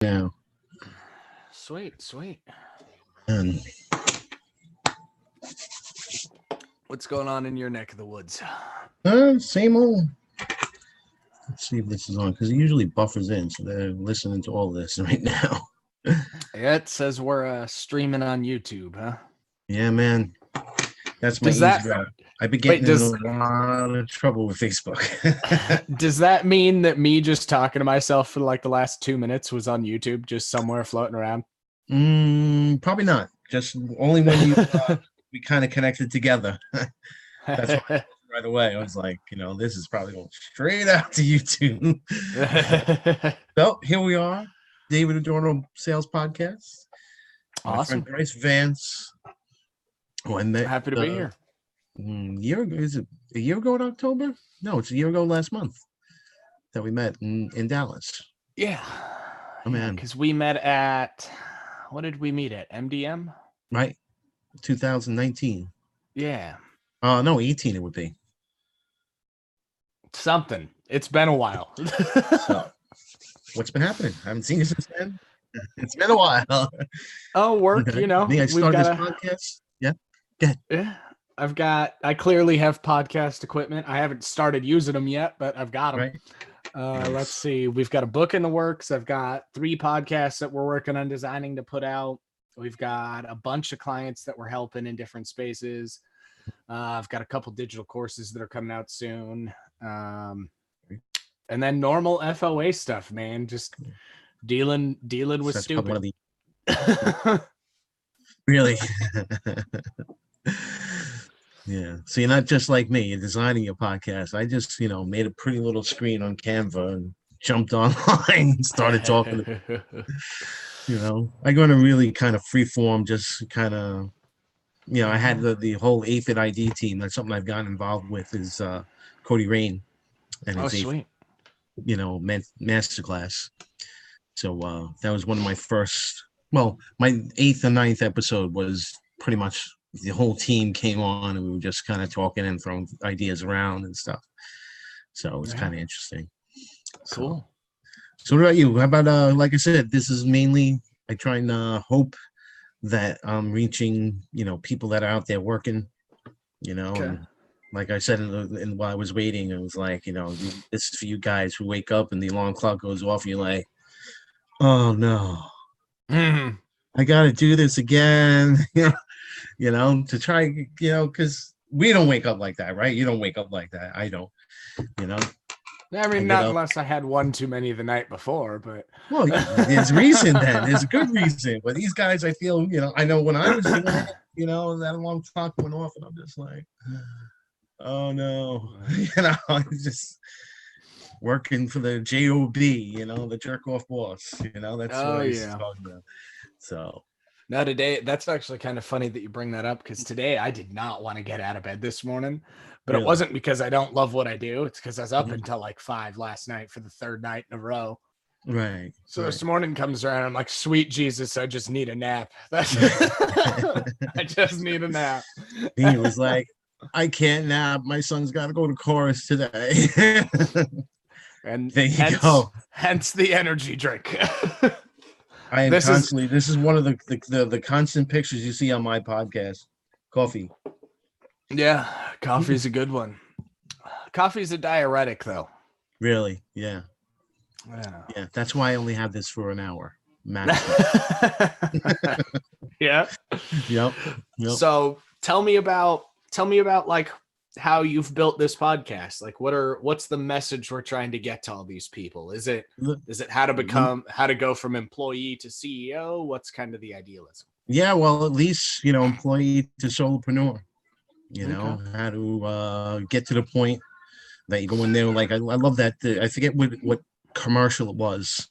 now. Sweet. And What's going on in your neck of the woods? same old. Let's see if this is on, because it usually buffers in, so they're listening to all this right now. Yeah, it says we're streaming on YouTube, huh? Yeah, man. That's my easy route. I've been getting in a lot of trouble with Facebook. Does that mean that me just talking to myself for like the last 2 minutes was on YouTube, just somewhere floating around? Probably not. Just only when you we kind of connected together. That's why right away I was like, this is probably going straight out to YouTube. So here we are, David Adorno Sales Podcast. My friend Bryce Vance. Happy to be here. Is it a year ago in October? No, it's a year ago last month that we met in Dallas. Yeah. Oh man, because we met at, what did we meet at? MDM? Right, 2019. Yeah. No, 18 it would be. Something. It's been a while. So, what's been happening? I haven't seen you since then. It's been a while. Oh, work, I started this podcast. Yeah. Good. Yeah. I clearly have podcast equipment. I haven't started using them yet, but I've got them. Right. Let's see. We've got a book in the works. I've got 3 podcasts that we're working on designing to put out. We've got a bunch of clients that we're helping in different spaces. I've got a couple digital courses that are coming out soon. And then normal FOA stuff, man. Just dealing with stupid. Really? Yeah. So you're not just like me. You're designing your podcast. I just, made a pretty little screen on Canva and jumped online and started talking. I go in a really kind of free form, just kind of, I had the whole AFID ID team. That's something I've gotten involved with is Cody Rain and his sweet. masterclass. So that was one of my first, my 8th or 9th episode was pretty much the whole team came on and we were just kind of talking and throwing ideas around and stuff. So it was kind of interesting. Cool. So what about you? How about, like I said, this is mainly, I try and hope that I'm reaching, people that are out there working, and like I said, while I was waiting, it was like, this is for you guys who wake up and the alarm clock goes off and you're like, oh no, I got to do this again, to try, because we don't wake up like that, right? You don't wake up like that. I don't, I mean, not unless I had one too many the night before, but. Well, there's reason then. There's a good reason. But these guys, I feel, I know when I was doing it, that alarm clock went off and I'm just like, oh no, just working for the JOB, the jerk off boss, that's what I was talking about. So. No, today, that's actually kind of funny that you bring that up because today I did not want to get out of bed this morning, but It wasn't because I don't love what I do. It's because I was up until like 5 last night for the 3rd night in a row. Right. So this morning comes around, I'm like, sweet Jesus, I just need a nap. I just need a nap. He was like, I can't nap. My son's got to go to chorus today. And there you go. Hence the energy drink. I am constantly. This is one of the constant pictures you see on my podcast. Coffee. Yeah, coffee's a good one. Coffee's a diuretic, though. Really? Yeah. Yeah. That's why I only have this for an hour. Yeah. Yep. So tell me about like how you've built this podcast. Like what's the message we're trying to get to all these people? Is it how to go from employee to CEO? What's kind of the idealism? Yeah, well, at least, employee to solopreneur, how to get to the point that you go in there. Like, I love that. I forget what commercial it was,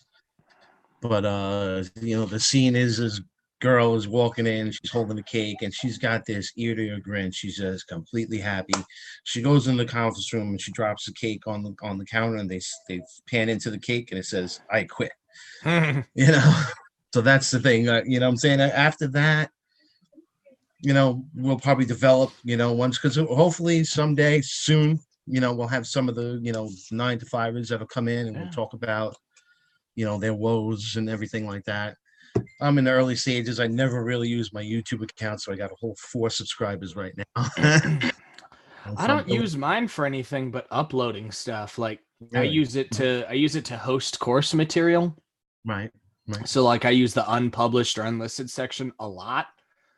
but, the scene is this girl is walking in, she's holding a cake and she's got this ear to ear grin. She's just completely happy. She goes in the conference room and she drops the cake on the counter and they pan into the cake and it says, I quit. So that's the thing, what I'm saying? After that, we'll probably develop, once, because hopefully someday soon, we'll have some of the, 9 to 5ers that'll come in and we'll talk about, their woes and everything like that. I'm in the early stages. I never really used my YouTube account, so I got a whole 4 subscribers right now. I don't use mine for anything but uploading stuff. Like Really? I use it to host course material. Right. So like I use the unpublished or unlisted section a lot.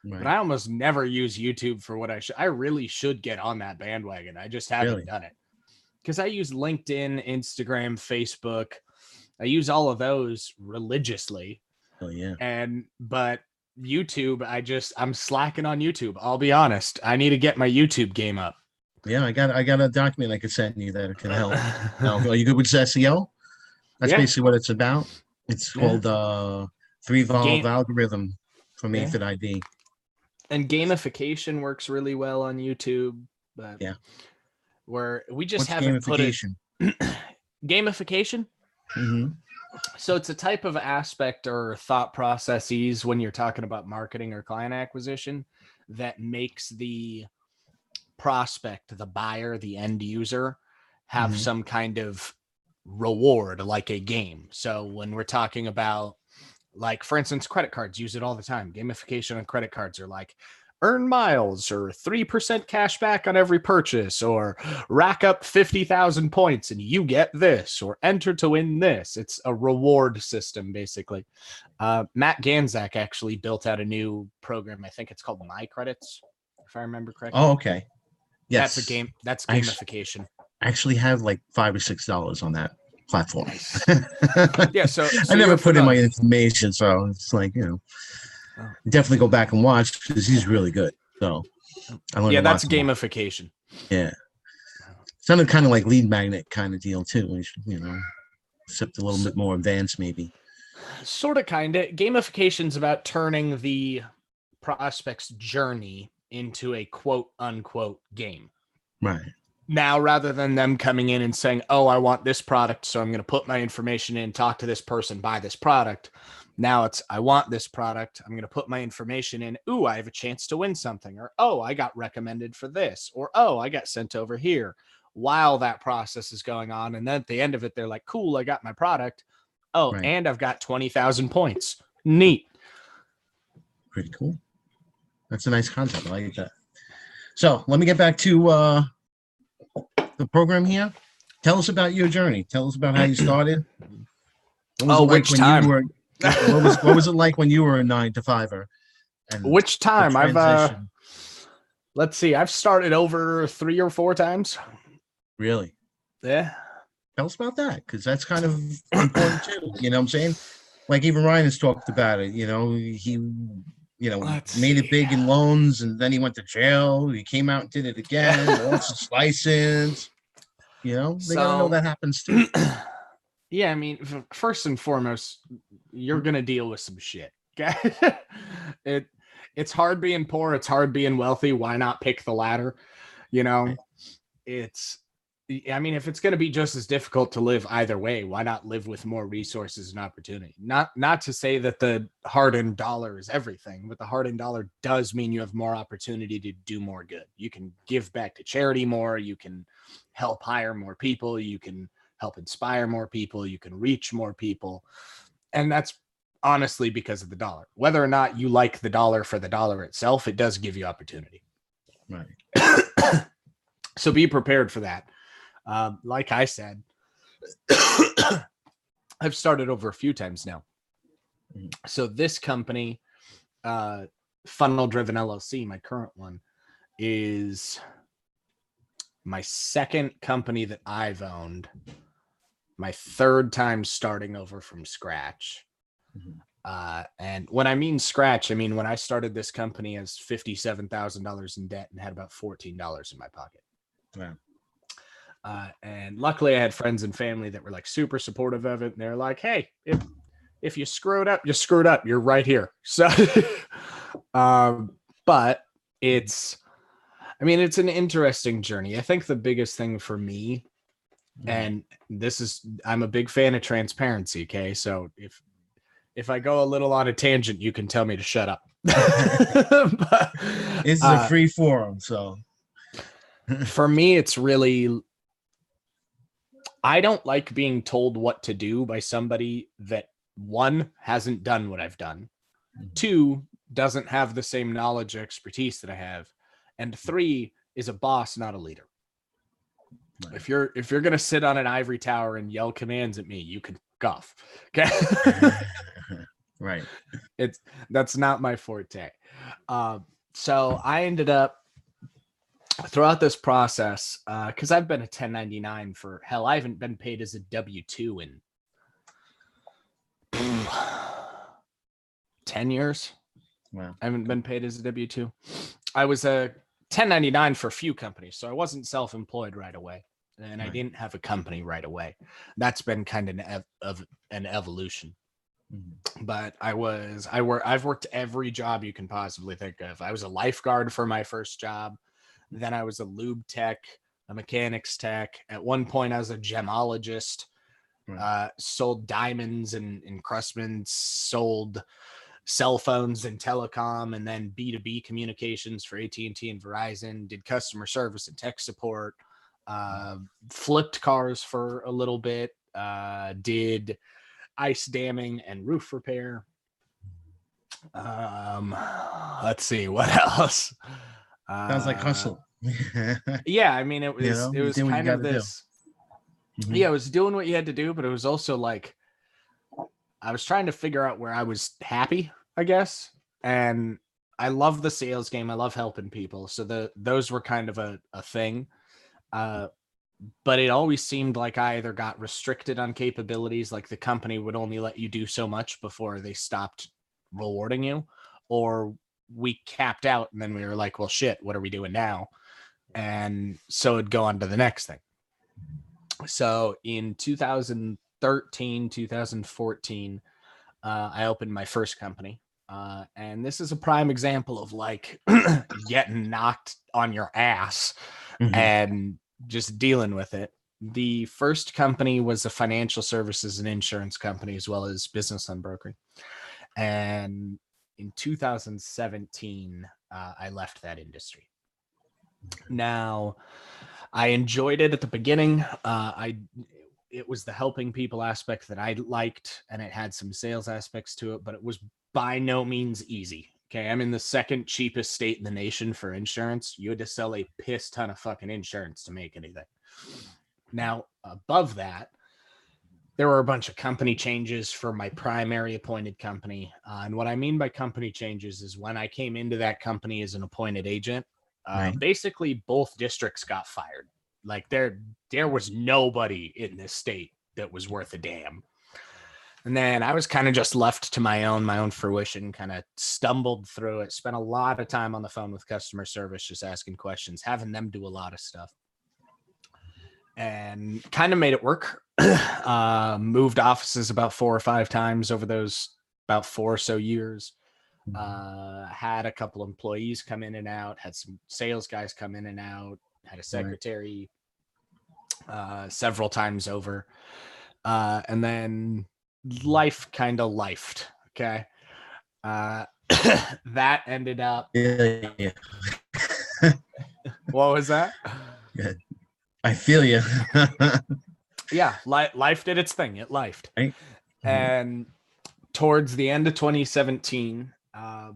Right. But I almost never use YouTube for what I should. I really should get on that bandwagon. I just haven't done it. Because I use LinkedIn, Instagram, Facebook. I use all of those religiously. Oh yeah. But YouTube, I'm slacking on YouTube. I'll be honest. I need to get my YouTube game up. Yeah, I got a document I could send you that can help. Are you good with SEO? That's basically what it's about. It's called 3-valve algorithm for method ID. And gamification works really well on YouTube. But where we just haven't put it. Gamification? Mm-hmm. So it's a type of aspect or thought processes when you're talking about marketing or client acquisition that makes the prospect, the buyer, the end user have some kind of reward, like a game. So when we're talking about, like, for instance, credit cards, use it all the time. Gamification on credit cards are like earn miles or 3% cash back on every purchase, or rack up 50,000 points and you get this, or enter to win this. It's a reward system, basically. Matt Ganzak actually built out a new program. I think it's called My Credits, if I remember correctly. Oh, okay. Yes. That's a game. That's gamification. I actually have like $5 or $6 on that platform. Nice. Yeah. So I never put in my information. So it's like, definitely go back and watch because he's really good. So I learned that's gamification. Yeah. Sounded kind of like lead magnet kind of deal too, except a little bit more advanced maybe. Sort of, kind of. Gamification's about turning the prospect's journey into a quote unquote game. Right. Now, rather than them coming in and saying, oh, I want this product, so I'm going to put my information in, talk to this person, buy this product. Now it's, I want this product. I'm going to put my information in. Ooh, I have a chance to win something. Or, oh, I got recommended for this. Or, oh, I got sent over here. While that process is going on. And then at the end of it, they're like, cool, I got my product. Oh, right. And I've got 20,000 points. Neat. Pretty cool. That's a nice concept. I like that. So let me get back to the program here. Tell us about your journey. Tell us about how you started. Which time? What was it like when you were a 9-to-5er? Which time? Let's see. I've started over 3 or 4 times. Really? Yeah. Tell us about that, because that's kind of important too. You know what I'm saying? Like even Ryan has talked about it. He made it big in loans, and then he went to jail. He came out and did it again. Lost his license. They gotta know that happens too. Yeah, I mean, first and foremost, you're gonna deal with some shit. Okay, it's hard being poor. It's hard being wealthy. Why not pick the latter? If it's going to be just as difficult to live either way, why not live with more resources and opportunity? Not to say that the hard-earned dollar is everything, but the hard-earned dollar does mean you have more opportunity to do more good. You can give back to charity more. You can help hire more people. You can help inspire more people. You can reach more people. And that's honestly because of the dollar. Whether or not you like the dollar for the dollar itself, it does give you opportunity. Right. So be prepared for that. Like I said, I've started over a few times now. So this company, Funnel Driven LLC, my current one, is my second company that I've owned, my third time starting over from scratch. And when I mean scratch, I mean when I started this company as $57,000 in debt and had about $14 in my pocket. Wow. And luckily I had friends and family that were like super supportive of it. And they're like, hey, if you screw it up, you screwed up. You're right here. So, but it's an interesting journey. I think the biggest thing for me, and I'm a big fan of transparency. Okay. So if I go a little on a tangent, you can tell me to shut up. But, it's a free forum. So for me, it's really, I don't like being told what to do by somebody that, one, hasn't done what I've done, two, doesn't have the same knowledge or expertise that I have, and three, is a boss, not a leader. Right. If you're gonna sit on an ivory tower and yell commands at me, you can guff. Okay. Right. That's not my forte. So I ended up throughout this process, because I've been a 1099 for hell, I haven't been paid as a W-2 in 10 years. Wow. I haven't been paid as a W-2. I was a 1099 for a few companies, so I wasn't self-employed right away, and right. I didn't have a company right away. That's been kind of an evolution. Mm-hmm. But I've worked every job you can possibly think of. I was a lifeguard for my first job. Then I was a lube tech, a mechanics tech. At one point, I was a gemologist, right. Sold diamonds and Crustman, sold cell phones and telecom, and then B2B communications for AT&T and Verizon, did customer service and tech support, flipped cars for a little bit, did ice damming and roof repair. Let's see, what else? Sounds like hustle. Yeah, I mean, it was kind of this. Mm-hmm. Yeah, I was doing what you had to do, but it was also like I was trying to figure out where I was happy, I guess. And I love the sales game. I love helping people. So those were kind of a thing. But it always seemed like I either got restricted on capabilities, like the company would only let you do so much before they stopped rewarding you, or we capped out and then we were like, well, shit, what are we doing now? And so it'd go on to the next thing. So in 2013, 2014, I opened my first company. And this is a prime example of like getting knocked on your ass mm-hmm. and just dealing with it. The first company was a financial services and insurance company, as well as business and brokering. And in 2017, I left that industry. Now, I enjoyed it at the beginning. It was the helping people aspect that I liked, and it had some sales aspects to it, but it was by no means easy. Okay, I'm in the second cheapest state in the nation for insurance. You had to sell a piss ton of fucking insurance to make anything. Now, above that, there were a bunch of company changes for my primary appointed company. And what I mean by company changes is when I came into that company as an appointed agent, right. Basically both districts got fired. Like there was nobody in this state that was worth a damn. And then I was kind of just left to my own fruition, kind of stumbled through it, spent a lot of time on the phone with customer service, just asking questions, having them do a lot of stuff. And kind of made it work. Moved offices about 4 or 5 times over those about 4 or so years. Had a couple employees come in and out, had some sales guys come in and out, had a secretary several times over. And then life kind of lifed. Okay. That ended up. Yeah. What was that? Good. I feel you. Yeah, life did its thing. It lifed. Right. Mm-hmm. And towards the end of 2017, I've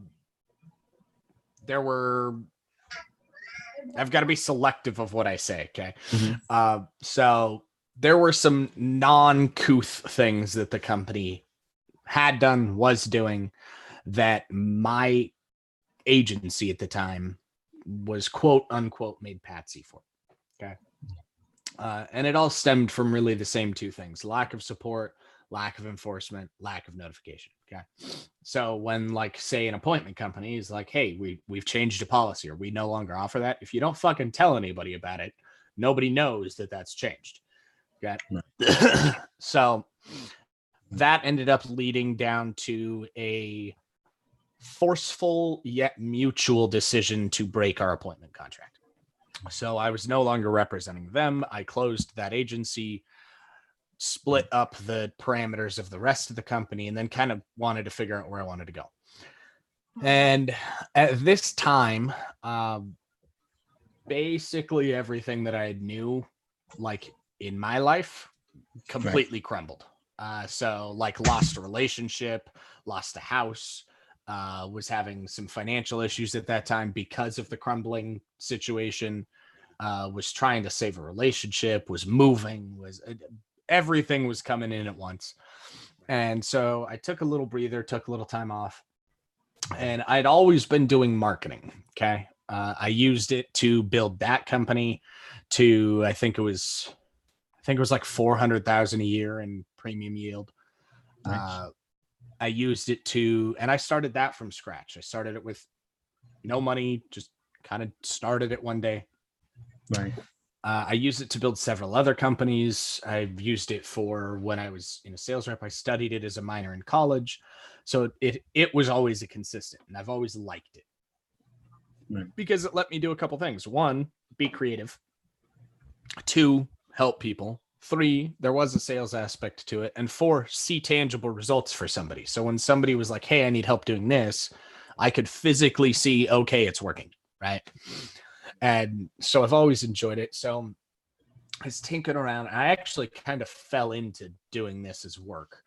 got to be selective of what I say. Okay. Mm-hmm. So there were some non-couth things that the company had done, was doing, that my agency at the time was quote unquote made patsy for. Okay. And it all stemmed from really the same 2 things: lack of support, lack of enforcement, lack of notification. Okay. So when, like, say an appointment company is like, hey, we've changed a policy, or we no longer offer that, if you don't fucking tell anybody about it, nobody knows that that's changed. Okay. So that ended up leading down to a forceful yet mutual decision to break our appointment contract. So I was no longer representing them. I closed that agency, split up the parameters of the rest of the company, and then kind of wanted to figure out where I wanted to go. And at this time, basically everything that I knew, like in my life, completely crumbled. So like lost a relationship, lost a house, was having some financial issues at that time because of the crumbling situation, was trying to save a relationship, was moving, everything was coming in at once. And so I took a little breather, took a little time off, and I'd always been doing marketing. Okay. I used it to build that company to, I think it was like 400,000 a year in premium yield. Nice. I used it to, and I started that from scratch. I started it with no money, just kind of started it one day. Right. I used it to build several other companies. I've used it for when I was in a sales rep. I studied it as a minor in college. So it was always a consistent, and I've always liked it. Right. Because it let me do a couple things. 1, be creative. 2, help people. 3, there was a sales aspect to it. And 4, see tangible results for somebody. So when somebody was like, hey, I need help doing this, I could physically see, okay, it's working, right? And so I've always enjoyed it. So I was tinkering around. I actually kind of fell into doing this as work.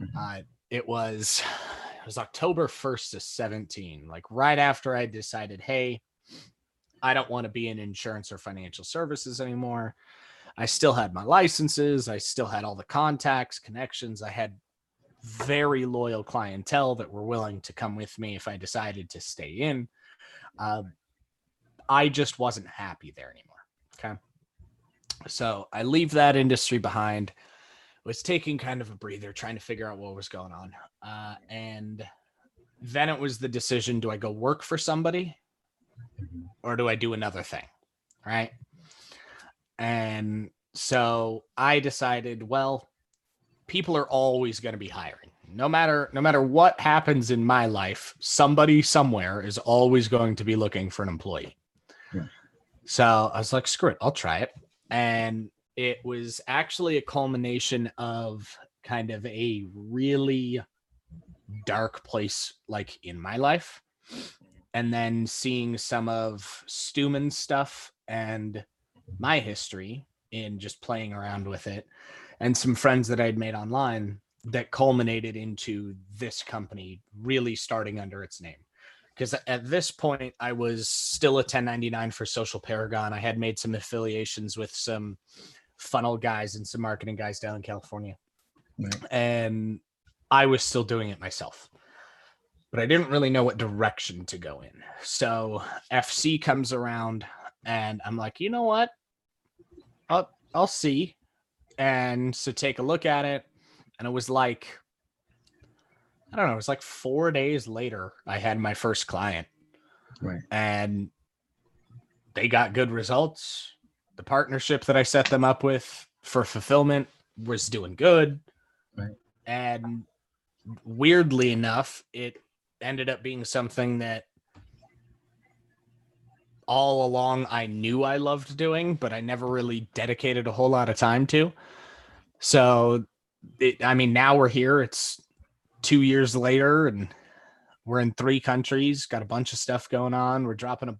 Mm-hmm. It was October 1st of 17, like right after I decided, hey, I don't want to be in insurance or financial services anymore. I still had my licenses. I still had all the contacts, connections. I had very loyal clientele that were willing to come with me if I decided to stay in. I just wasn't happy there anymore. Okay. So I leave that industry behind, was taking kind of a breather, trying to figure out what was going on. And then it was the decision, do I go work for somebody or do I do another thing? Right. And so I decided, well, people are always going to be hiring. No matter what happens in my life, somebody somewhere is always going to be looking for an employee. Yeah. So I was like, screw it, I'll try it. And it was actually a culmination of kind of a really dark place, like in my life. And then seeing some of Stuman's stuff and my history in just playing around with it, and some friends that I'd made online that culminated into this company really starting under its name. Because at this point, I was still a 1099 for Social Paragon. I had made some affiliations with some funnel guys and some marketing guys down in California. Right. And I was still doing it myself. But I didn't really know what direction to go in. So FC comes around, and I'm like, you know what? I'll see. And so take a look at it. And it was like, I don't know, it was like 4 days later, I had my first client. Right. And they got good results. The partnership that I set them up with for fulfillment was doing good. Right. And weirdly enough, it ended up being something that all along I knew I loved doing, but I never really dedicated a whole lot of time to. So, now we're here. It's 2 years later, and we're in 3 countries, got a bunch of stuff going on. We're dropping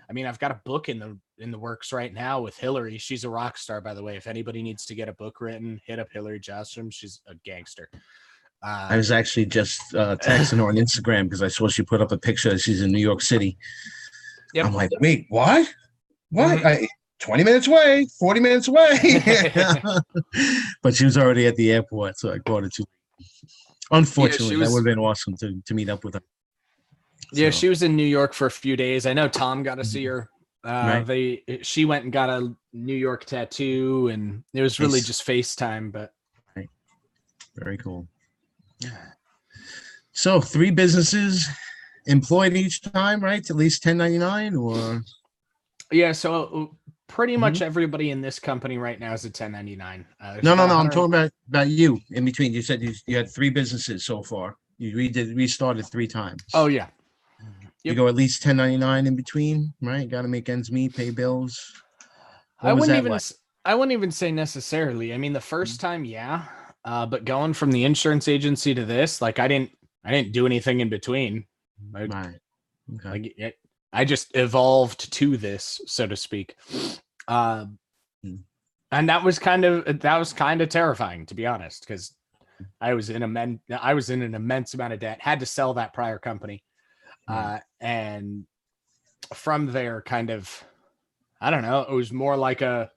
I've got a book in the works right now with Hillary. She's a rock star, by the way. If anybody needs to get a book written, hit up Hillary Jostrom. She's a gangster. I was actually just texting her on Instagram because I saw she put up a picture that she's in New York City. Yep. I'm like, wait, what? What? Mm-hmm. 20 minutes away, 40 minutes away. But she was already at the airport, so I called her too. Unfortunately, that would have been awesome to meet up with her. Yeah, so she was in New York for a few days. I know Tom got to see her. Right. She went and got a New York tattoo, and it was really just FaceTime. But right. Very cool. So 3 businesses employed each time, right? At least 1099 or? Yeah. So pretty much everybody in this company right now is a 1099. No. I'm talking about you in between. You said you had 3 businesses so far. You restarted 3 times. Oh yeah. Yep. You go at least 1099 in between, right? Got to make ends meet, pay bills. I wouldn't even say necessarily. I mean, the first time, yeah. But going from the insurance agency to this, like I didn't do anything in between. Right. Okay. I just evolved to this, so to speak. And that was kind of terrifying, to be honest, because I was in an immense amount of debt, had to sell that prior company. And from there, kind of, I don't know, it was more like a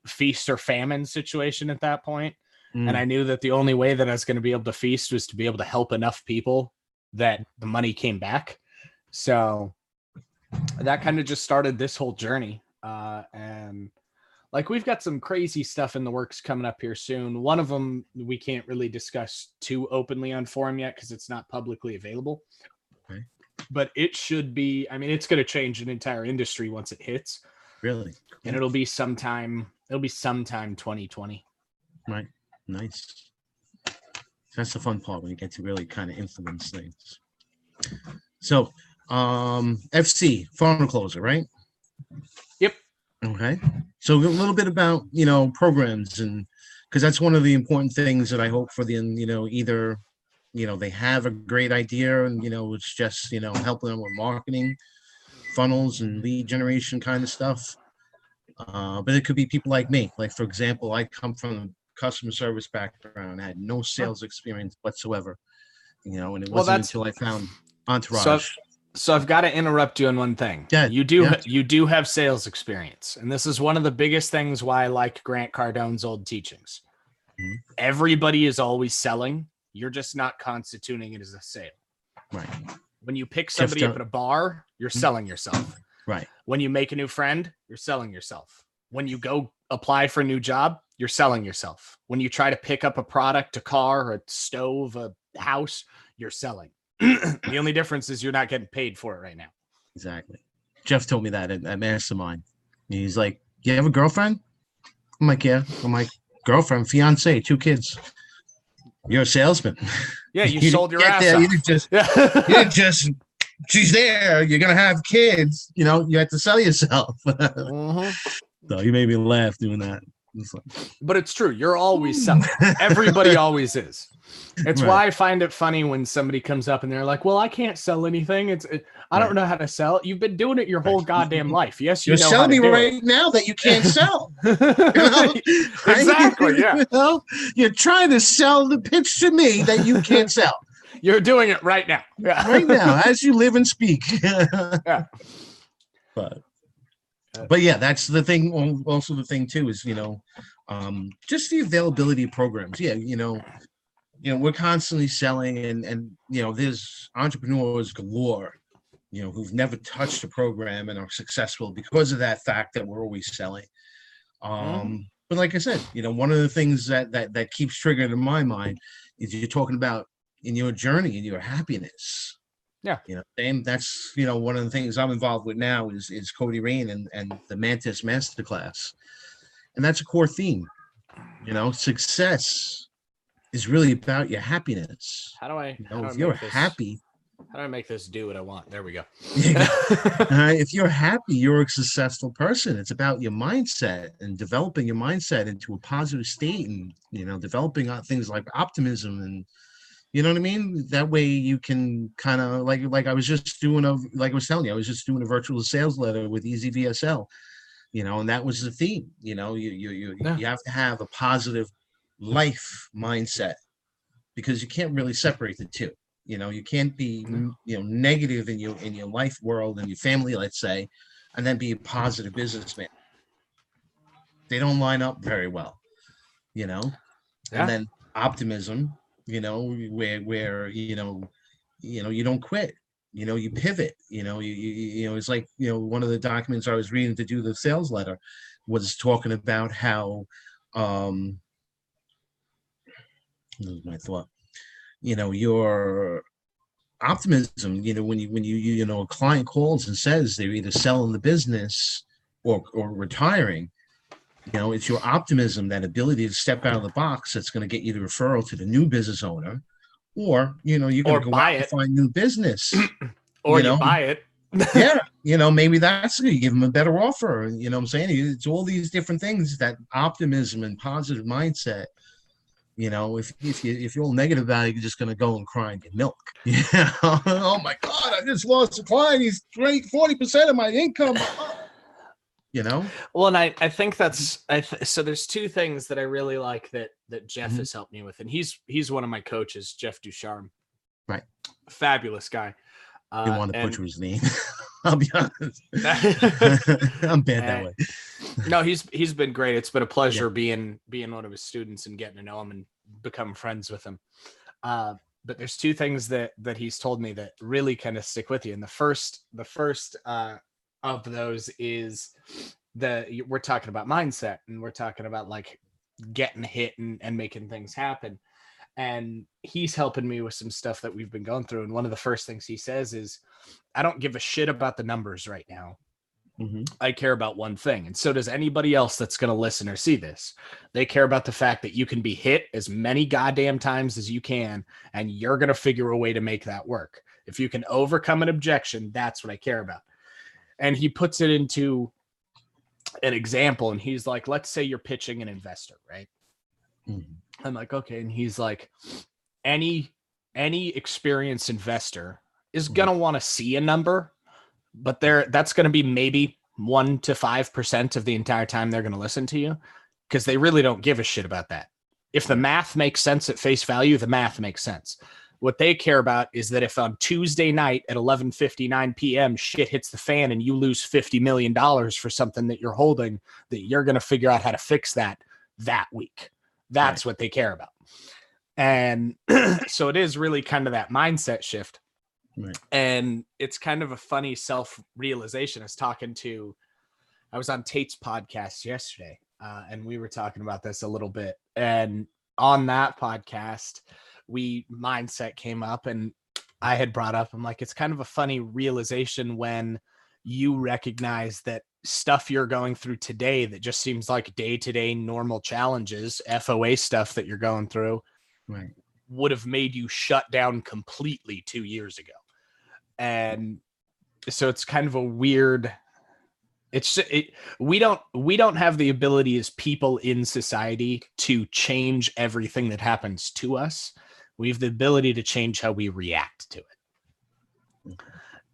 feast or famine situation at that point. And I knew that the only way that I was going to be able to feast was to be able to help enough people that the money came back. So that kind of just started this whole journey. And like, we've got some crazy stuff in the works coming up here soon. One of them we can't really discuss too openly on forum yet because it's not publicly available. Okay. But it should be, I mean, it's going to change an entire industry once it hits. Really? And it'll be sometime 2020. Right. Nice. That's the fun part when you get to really kind of influence things. So, FC, funnel closer, right? Yep. Okay. So a little bit about, programs, and because that's one of the important things that I hope for the, either, they have a great idea and, it's just, helping them with marketing, funnels and lead generation kind of stuff. But it could be people like me. Like, for example, I come from a customer service background. I had no sales experience whatsoever, and it wasn't until I found Entourage. So I've got to interrupt you on one thing. Yeah, you do have sales experience. And this is one of the biggest things why I like Grant Cardone's old teachings. Mm-hmm. Everybody is always selling. You're just not constituting it as a sale. Right. When you pick somebody up at a bar, you're selling yourself. Right. When you make a new friend, you're selling yourself. When you go apply for a new job, you're selling yourself. When you try to pick up a product, a car, a stove, a house, you're selling. The only difference is you're not getting paid for it right now. Exactly. Jeff told me that at Mastermind. He's like, you have a girlfriend? I'm like, yeah. I'm like, girlfriend, fiance, 2 kids. You're a salesman. Yeah, you sold your ass there, off. You just, she's there. You're going to have kids. You have to sell yourself. So you made me laugh doing that. But it's true. You're always selling. Everybody always is. It's why I find it funny when somebody comes up and they're like, well, I can't sell anything. I don't know how to sell. You've been doing it your whole goddamn life. Yes, you're selling me right now that you can't sell. Exactly. Yeah. You're trying to sell the pitch to me that you can't sell. You're doing it right now. Yeah. Right now, as you live and speak. Yeah. But yeah, that's the thing. Also, the thing too is, just the availability of programs. Yeah, we're constantly selling, and there's entrepreneurs galore, who've never touched a program and are successful because of that fact that we're always selling. But like I said, one of the things that keeps triggering in my mind is you're talking about in your journey and your happiness. Yeah. And that's, one of the things I'm involved with now is Cody Rain and the Mantis Masterclass. And that's a core theme. Success is really about your happiness. How do I, if you're happy. How do I make this do what I want? There we go. If you're happy, you're a successful person. It's about your mindset and developing your mindset into a positive state and, developing things like optimism and, you know what I mean? That way you can kind of like I was just doing I was telling you, I was just doing a virtual sales letter with Easy VSL, and that was the theme. You have to have a positive life mindset because you can't really separate the two. You can't be negative in your life world and your family, let's say, and then be a positive businessman. They don't line up very well, and then optimism. Where you don't quit, you pivot, it's like, one of the documents I was reading to do the sales letter was talking about how, my thought, your optimism, when you a client calls and says they're either selling the business or retiring, it's your optimism, that ability to step out of the box that's going to get you the referral to the new business owner, or, you're going to go out and find new business. Or you buy it. Yeah. Maybe that's going to give them a better offer. You know what I'm saying? It's all these different things, that optimism and positive mindset. If you're all negative about it, you're just going to go and cry and get milk. Oh my God, I just lost a client. He's 40% of my income. you know? Well, and I think that's so there's two things that I really like that Jeff has helped me with, and he's one of my coaches, Jeff Ducharme. Right. Fabulous guy. Didn't want to butcher his name. I'll be honest. I'm bad that way. No, he's been great. It's been a pleasure being one of his students and getting to know him and become friends with him. But there's two things that he's told me that really kind of stick with you. And the first of those is we're talking about mindset, and we're talking about like getting hit and making things happen. And he's helping me with some stuff that we've been going through. And one of the first things he says is, I don't give a shit about the numbers right now. I care about one thing. And so does anybody else that's going to listen or see this. They care about the fact that you can be hit as many goddamn times as you can, and you're going to figure a way to make that work. If you can overcome an objection, that's what I care about. And he puts it into an example, and he's like, let's say you're pitching an investor, right? I'm like, okay. And he's like, any experienced investor is going to want to see a number, but that's going to be maybe 1 to 5% of the entire time they're going to listen to you, because they really don't give a shit about that. If the math makes sense at face value, the math makes sense. What they care about is that if on Tuesday night at 11:59 p.m. shit hits the fan and you lose $50 million for something that you're holding, that you're going to figure out how to fix that week. That's what they care about. And so it is really kind of that mindset shift. Right. And it's kind of a funny self-realization. I was on Tate's podcast yesterday, and we were talking about this a little bit. And on that podcast, mindset came up, and I had brought up, I'm like, it's kind of a funny realization when you recognize that stuff you're going through today that just seems like day-to-day normal challenges, FOA stuff that you're going through, would have made you shut down completely 2 years ago. And so it's kind of a weird, we don't have the ability as people in society to change everything that happens to us. We have the ability to change how we react to it.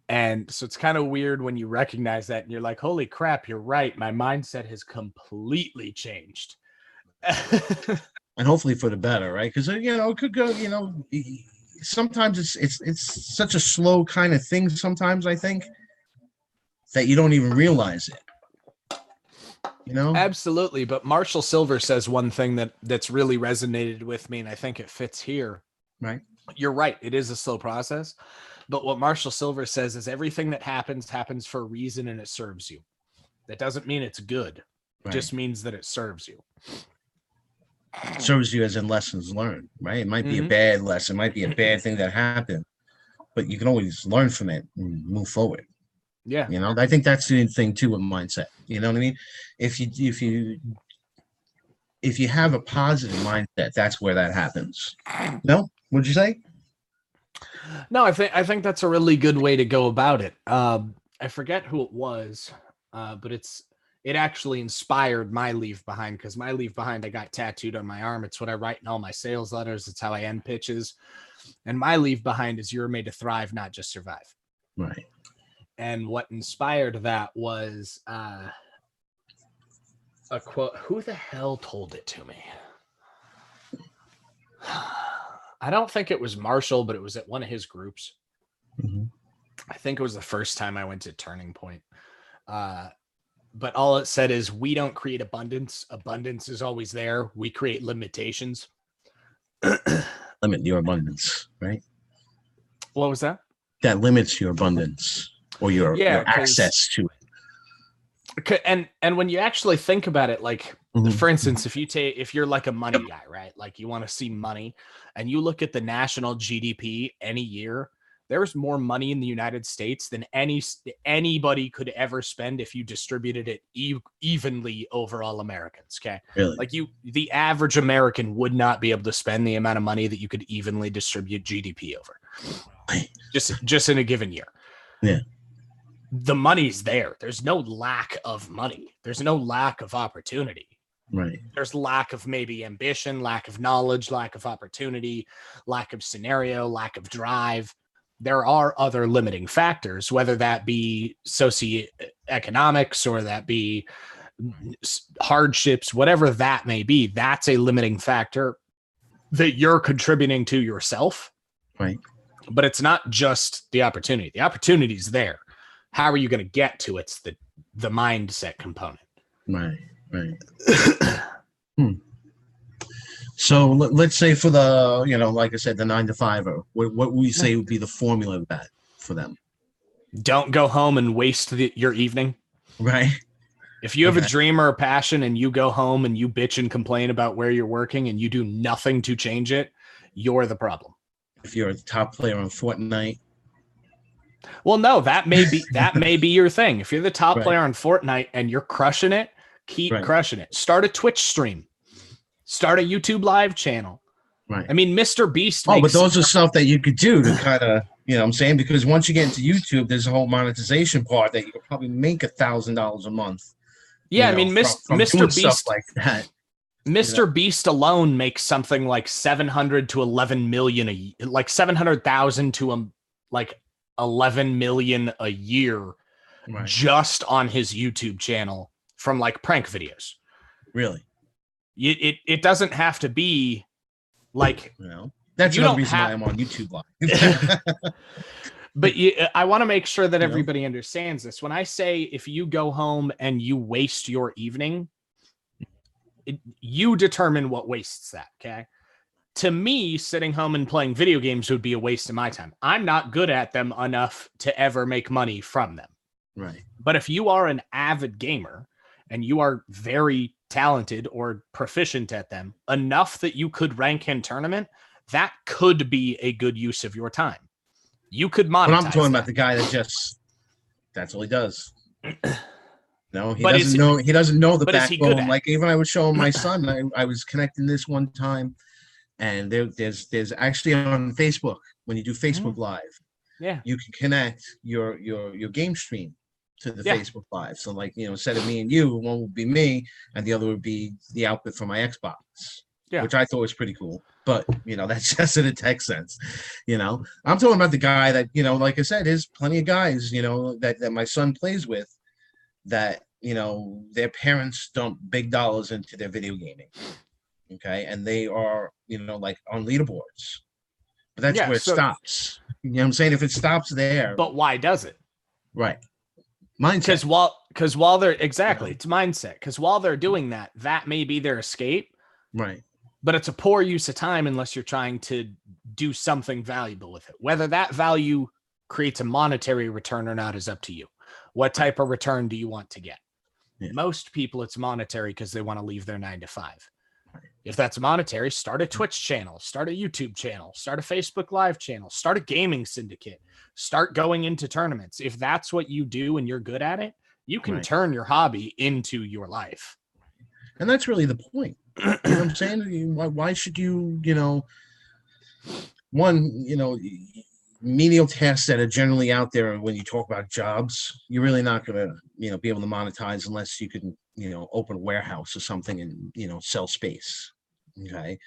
And so it's kind of weird when you recognize that and you're like, holy crap, you're right. My mindset has completely changed. And hopefully for the better, right? Because, it could go, sometimes it's such a slow kind of thing sometimes, I think, that you don't even realize it. Absolutely. But Marshall Silver says one thing that's really resonated with me, and I think it fits here. Right. You're right. It is a slow process. But what Marshall Silver says is everything that happens for a reason, and it serves you. That doesn't mean it's good. It just means that it serves you. It serves you as in lessons learned, right? It might be a bad lesson, it might be a bad thing that happened, but you can always learn from it and move forward. Yeah. I think that's the thing too with mindset. You know what I mean? If you have a positive mindset, that's where that happens. No? What'd you say? No, I think that's a really good way to go about it. I forget who it was, but it actually inspired my leave behind, because my leave behind, I got tattooed on my arm. It's what I write in all my sales letters. It's how I end pitches. And my leave behind is, you're made to thrive, not just survive. Right. And what inspired that was a quote. Who the hell told it to me? I don't think it was Marshall, but it was at one of his groups. I think it was the first time I went to Turning Point. But all it said is, we don't create abundance. Abundance is always there. We create limitations. Limit your abundance, right? What was that? That limits your abundance or your access to it. And when you actually think about it, like, for instance, if you're like a money guy, right? Like, you want to see money, and you look at the national GDP any year, there's more money in the United States than anybody could ever spend if you distributed it evenly over all Americans. Okay. Really? Like, the average American would not be able to spend the amount of money that you could evenly distribute GDP over just in a given year. Yeah. The money's there. There's no lack of money. There's no lack of opportunity. Right. There's lack of maybe ambition, lack of knowledge, lack of opportunity, lack of scenario, lack of drive. there are other limiting factors, whether that be socioeconomics or that be hardships, whatever that may be. That's a limiting factor that you're contributing to yourself. Right. But it's not just the opportunity. The opportunity's there. How are you going to get to it? It's the mindset component. Right. So let's say for the, like I said, the 9-to-5er, what would we say would be the formula of that for them? Don't go home and waste your evening. Right. If you have a dream or a passion and you go home and you bitch and complain about where you're working and you do nothing to change it, you're the problem. If you're a top player on Fortnite. Well, no, that may be your thing. If you're the top player on Fortnite and you're crushing it, keep crushing it. Start a Twitch stream. Start a YouTube live channel. Right. I mean, Mr. Beast. But those are stuff that you could do to kind of, what I'm saying? Because once you get into YouTube, there's a whole monetization part that you could probably make $1,000 a month. Yeah, I mean, Mr. Beast stuff like that. Mr. Beast alone makes something like 700 to 11 million like 700,000 to like 11 million a year just on his YouTube channel from like prank videos. Really? It doesn't have to be like, that's another reason why I'm on YouTube Live. But I want to make sure that everybody understands this. When I say if you go home and you waste your evening, you determine what wastes that, okay? To me, sitting home and playing video games would be a waste of my time. I'm not good at them enough to ever make money from them. Right. But if you are an avid gamer and you are very talented or proficient at them enough that you could rank in tournament, that could be a good use of your time. You could monetize. But I'm talking about the guy that that's all he does. No, he doesn't know the backbone. Like even I was showing my son, I was connecting this one time, and there's actually on Facebook, when you do Facebook Live, you can connect your game stream to the Facebook Live. So like, instead of me and you, one would be me and the other would be the output for my Xbox. Yeah. Which I thought was pretty cool. But, that's just in a tech sense. I'm talking about the guy that, like I said, there's plenty of guys, that my son plays with that, their parents dump big dollars into their video gaming. Okay. And they are, like on leaderboards. But that's where it stops. You know what I'm saying? If it stops there. But why does it? Right. Mindset. Because while they're it's mindset. Because while they're doing that, that may be their escape. Right. But it's a poor use of time unless you're trying to do something valuable with it. Whether that value creates a monetary return or not is up to you. What type of return do you want to get? Yeah. Most people, it's monetary because they want to leave their 9-to-5. Right. If that's monetary, start a Twitch channel, start a YouTube channel, start a Facebook Live channel, start a gaming syndicate, start going into tournaments. If that's what you do and you're good at it, you can turn your hobby into your life. And that's really the point. You know what I'm saying? Why should you, menial tasks that are generally out there when you talk about jobs, you're really not going to, be able to monetize unless you can, open a warehouse or something and, sell space. Okay.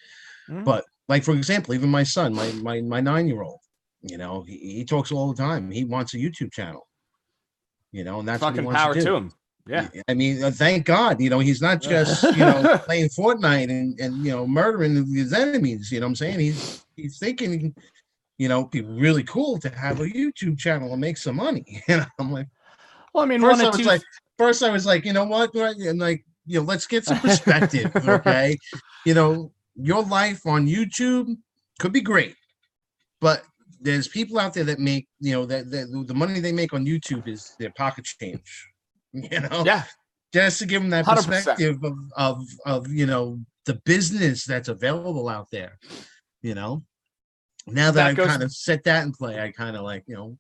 Mm-hmm. But like, for example, even my son, my 9-year-old, he talks all the time. He wants a YouTube channel, and that's fucking what he wants power to do. To him. Yeah, I mean, thank God, he's not just, playing Fortnite and murdering his enemies. You know what I'm saying? He's thinking, it'd be really cool to have a YouTube channel and make some money. I'm like, well, I mean, first I was like, you know what? And like, let's get some perspective. Okay. Your life on YouTube could be great, but there's people out there that make, that the money they make on YouTube is their pocket change. Just to give them that 100%. Perspective of the business that's available out there. Now that I kind of set that in play, I kind of like, you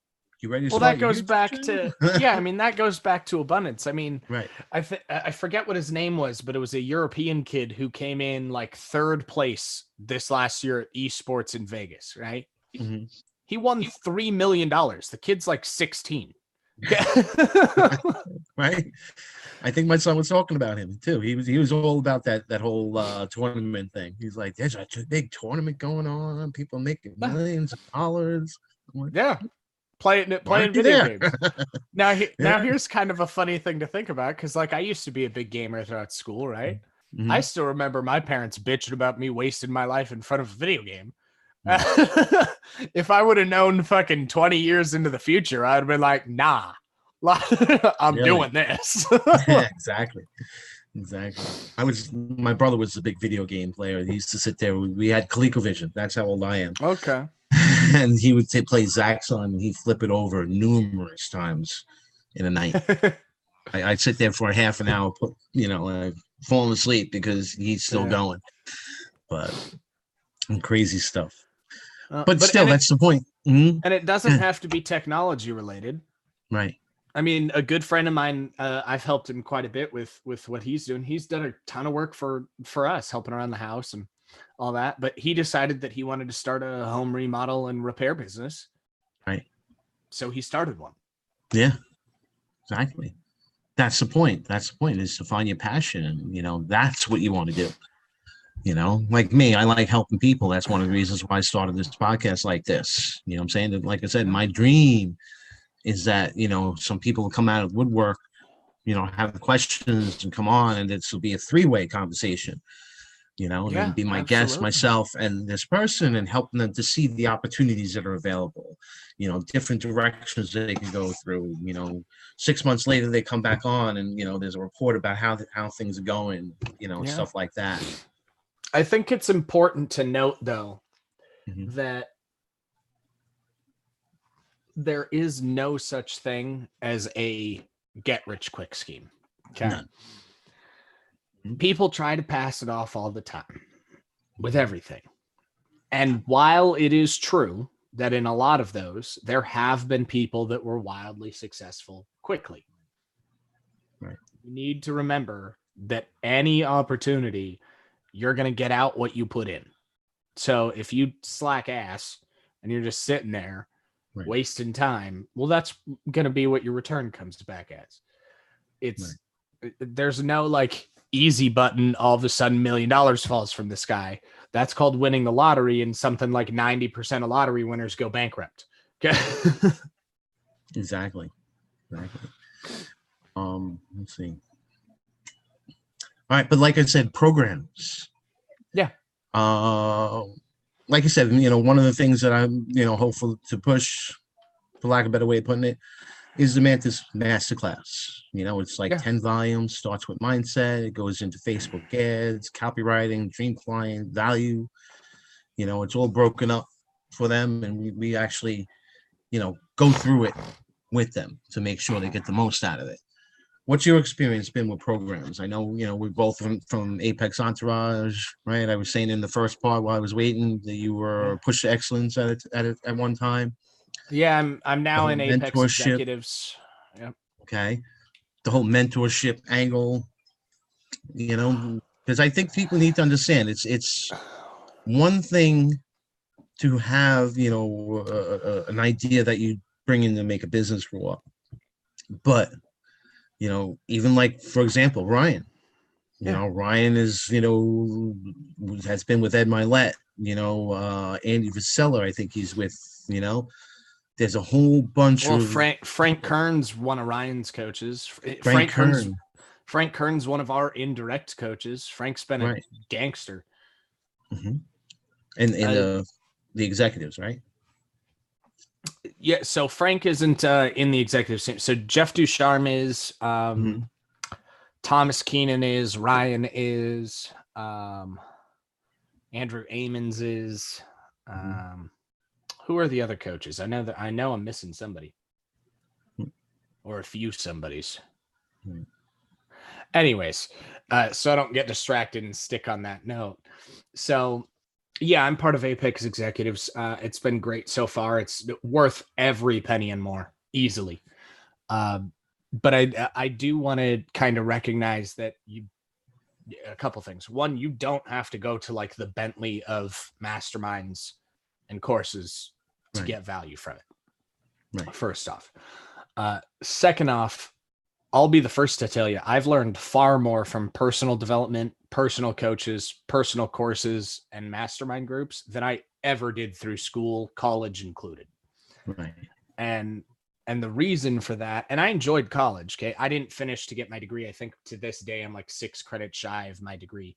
ready to that goes back to that goes back to abundance. I mean, right. I forget what his name was, but it was a European kid who came in like 3rd place this last year at esports in Vegas, right? Mm-hmm. He won $3 million. The kid's like 16. Right. I think my son was talking about him too. He was all about that whole tournament thing. He's like, there's a big tournament going on. People making millions of dollars. Yeah. Playing video games. Now here's kind of a funny thing to think about, because like I used to be a big gamer throughout school, right? Mm-hmm. I still remember my parents bitching about me wasting my life in front of a video game. Mm-hmm. If I would have known fucking 20 years into the future, I'd have been like, nah, I'm doing this. Exactly. My brother was a big video game player. He used to sit there. We had ColecoVision. That's how old I am. Okay. And he would play Zaxxon, and he'd flip it over numerous times in a night. I'd sit there for a half an hour, falling asleep because he's still going. But crazy stuff. But still, that's the point. Mm-hmm. And it doesn't have to be technology related. Right. I mean, a good friend of mine, I've helped him quite a bit with what he's doing. He's done a ton of work for us, helping around the house and all that. But he decided that he wanted to start a home remodel and repair business. Right. So he started one. Yeah, exactly. That's the point. Is to find your passion. And, that's what you want to do. Like me, I like helping people. That's one of the reasons why I started this podcast like this. You know what I'm saying? Like I said, my dream is that, some people will come out of woodwork, have questions and come on, and this will be a 3-way conversation, and be my guest, myself, and this person, and helping them to see the opportunities that are available, different directions that they can go through. 6 months later, they come back on and, there's a report about how things are going, stuff like that. I think it's important to note, though, that there is no such thing as a get-rich-quick scheme. Okay. None. People try to pass it off all the time with everything. And while it is true that in a lot of those, there have been people that were wildly successful quickly. Right. You need to remember that any opportunity, you're going to get out what you put in. So if you slack ass and you're just sitting there, right, wasting time, well, that's going to be what your return comes back as. There's no like easy button, all of a sudden $1 million falls from the sky. That's called winning the lottery, and something like 90% of lottery winners go bankrupt. Okay. Exactly. Let's see. All right, but like I said, programs. Yeah. Like I said, one of the things that I'm, hopeful to push, for lack of a better way of putting it, is the Mantis Masterclass. It's like 10 volumes, starts with mindset. It goes into Facebook ads, copywriting, dream client, value. It's all broken up for them. And we actually, go through it with them to make sure they get the most out of it. What's your experience been with programs? I know, we're both from Apex Entourage, right? I was saying in the first part while I was waiting that you were Push to Excellence at one time. Yeah, I'm now in Apex Executives. Yep. Okay. The whole mentorship angle, because I think people need to understand it's one thing to have, an idea that you bring in to make a business grow up. But, even like, for example, Ryan, Ryan is, has been with Ed Milet, Andy Vasella, I think he's with, there's a whole bunch of Frank Kern's one of Ryan's coaches. Frank Kern's one of our indirect coaches. Frank's been a gangster. Mm-hmm. And the executives, right? Yeah, so Frank isn't in the executive team. So Jeff Ducharme is, Thomas Keenan is, Ryan is, Andrew Amons is, who are the other coaches? I know I'm missing somebody or a few somebodies. Anyways, so I don't get distracted and stick on that note. So yeah, I'm part of Apex Executives. It's been great so far. It's worth every penny and more easily. But I do want to kind of recognize that a couple things. One, you don't have to go to like the Bentley of masterminds and courses to get value from it. Right. First off. Second off, I'll be the first to tell you, I've learned far more from personal development, personal coaches, personal courses, and mastermind groups than I ever did through school, college included. Right. And the reason for that, and I enjoyed college. Okay. I didn't finish to get my degree. I think to this day, I'm like 6 credits shy of my degree.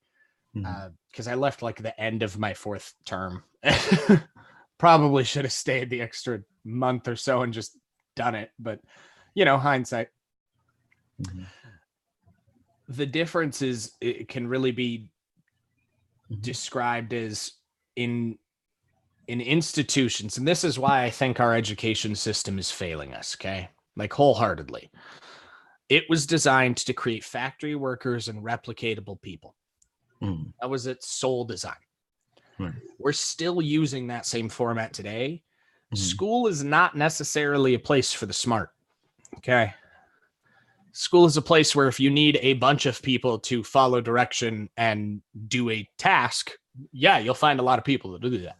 Because I left like the end of my 4th term. Probably should have stayed the extra month or so and just done it. But, hindsight. The difference is it can really be described as in institutions. And this is why I think our education system is failing us. Okay. Like wholeheartedly. It was designed to create factory workers and replicatable people. That was its sole design. Right. We're still using that same format today. School is not necessarily a place for the smart. Okay. School is a place where if you need a bunch of people to follow direction and do a task, yeah, you'll find a lot of people that do that.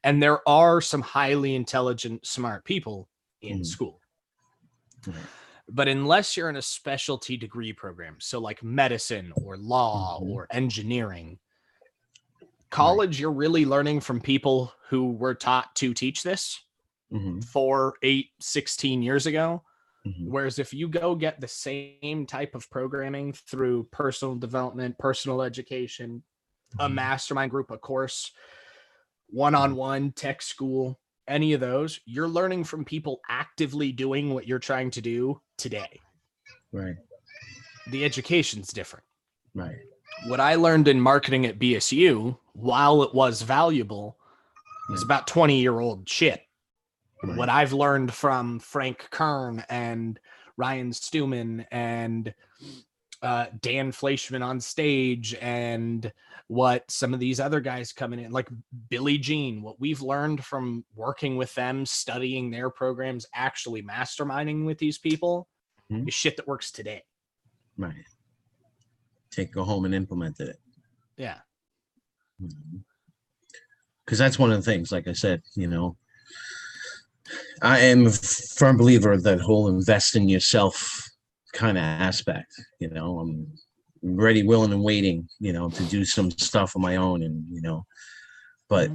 And there are some highly intelligent, smart people in school. Right. But unless you're in a specialty degree program, so like medicine or law or engineering, college, you're really learning from people who were taught to teach this 4, 8, 16 years ago. Whereas if you go get the same type of programming through personal development, personal education, a mastermind group, a course, one-on-one, tech school, any of those, you're learning from people actively doing what you're trying to do today. Right. The education's different. Right. What I learned in marketing at BSU, while it was valuable, is about 20-year-old shit. Right. What I've learned from Frank Kern and Ryan Stewman and Dan Fleischman on stage and what some of these other guys coming in, like Billy Jean, what we've learned from working with them, studying their programs, actually masterminding with these people is shit that works today. Right. Go home and implement it. Yeah. Because that's one of the things, like I said, I am a firm believer of that whole invest in yourself kind of aspect. I'm ready, willing, and waiting, to do some stuff on my own, and but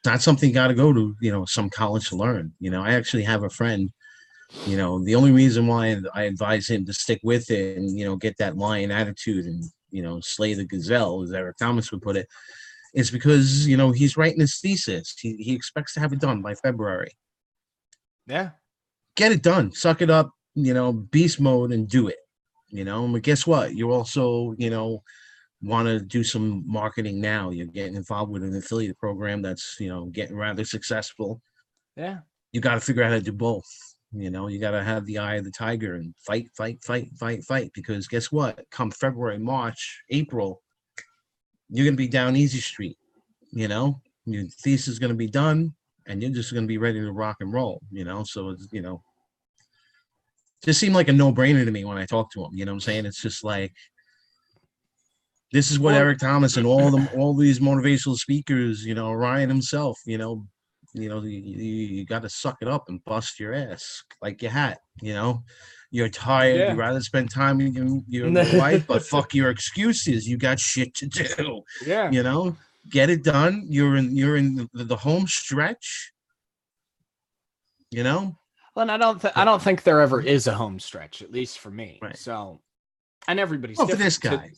not something you got to go to, some college to learn. I actually have a friend. The only reason why I advise him to stick with it and get that lion attitude and slay the gazelle, as Eric Thomas would put it, is because he's writing his thesis. He expects to have it done by February. Yeah. Get it done. Suck it up, beast mode and do it. But guess what? You also, want to do some marketing now. You're getting involved with an affiliate program that's, getting rather successful. Yeah. You got to figure out how to do both. You got to have the eye of the tiger and fight. Because guess what? Come February, March, April, you're going to be down easy street. Your thesis is going to be done. And you're just going to be ready to rock and roll, So it's, just seemed like a no-brainer to me when I talked to him. You know what I'm saying? It's just like, this is what Eric Thomas and all these motivational speakers, Ryan himself, you got to suck it up and bust your ass like your hat. You're tired. Yeah. You'd rather spend time with your wife, but fuck your excuses. You got shit to do. Yeah. Get it done. You're in the home stretch. Well, and I don't think there ever is a home stretch, at least for me. Right. So, and everybody's different. For this guy,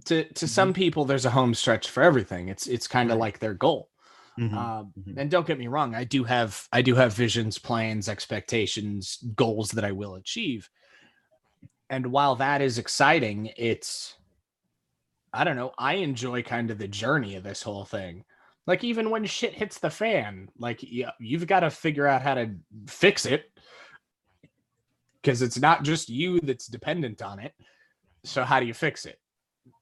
to some people, there's a home stretch for everything. It's kind of like their goal. And don't get me wrong, I do have visions, plans, expectations, goals that I will achieve. And while that is exciting, I don't know, I enjoy kind of the journey of this whole thing. Like, even when shit hits the fan, like, you've got to figure out how to fix it, because it's not just you that's dependent on it. So how do you fix it?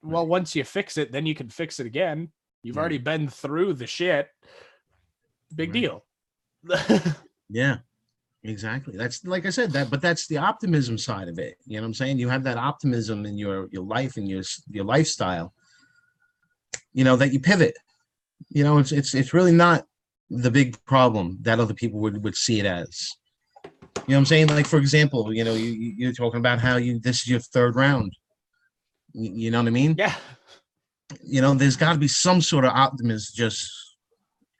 Well, once you fix it, then you can fix it again. You've already been through the shit. Big deal. Yeah, exactly. That's, like I said, but that's the optimism side of it. You know what I'm saying? You have that optimism in your life and your lifestyle, that you pivot. It's really not the big problem that other people would see it as. You know what I'm saying? Like, for example, you're talking about how this is your 3rd round. You know what I mean? Yeah. There's got to be some sort of optimism just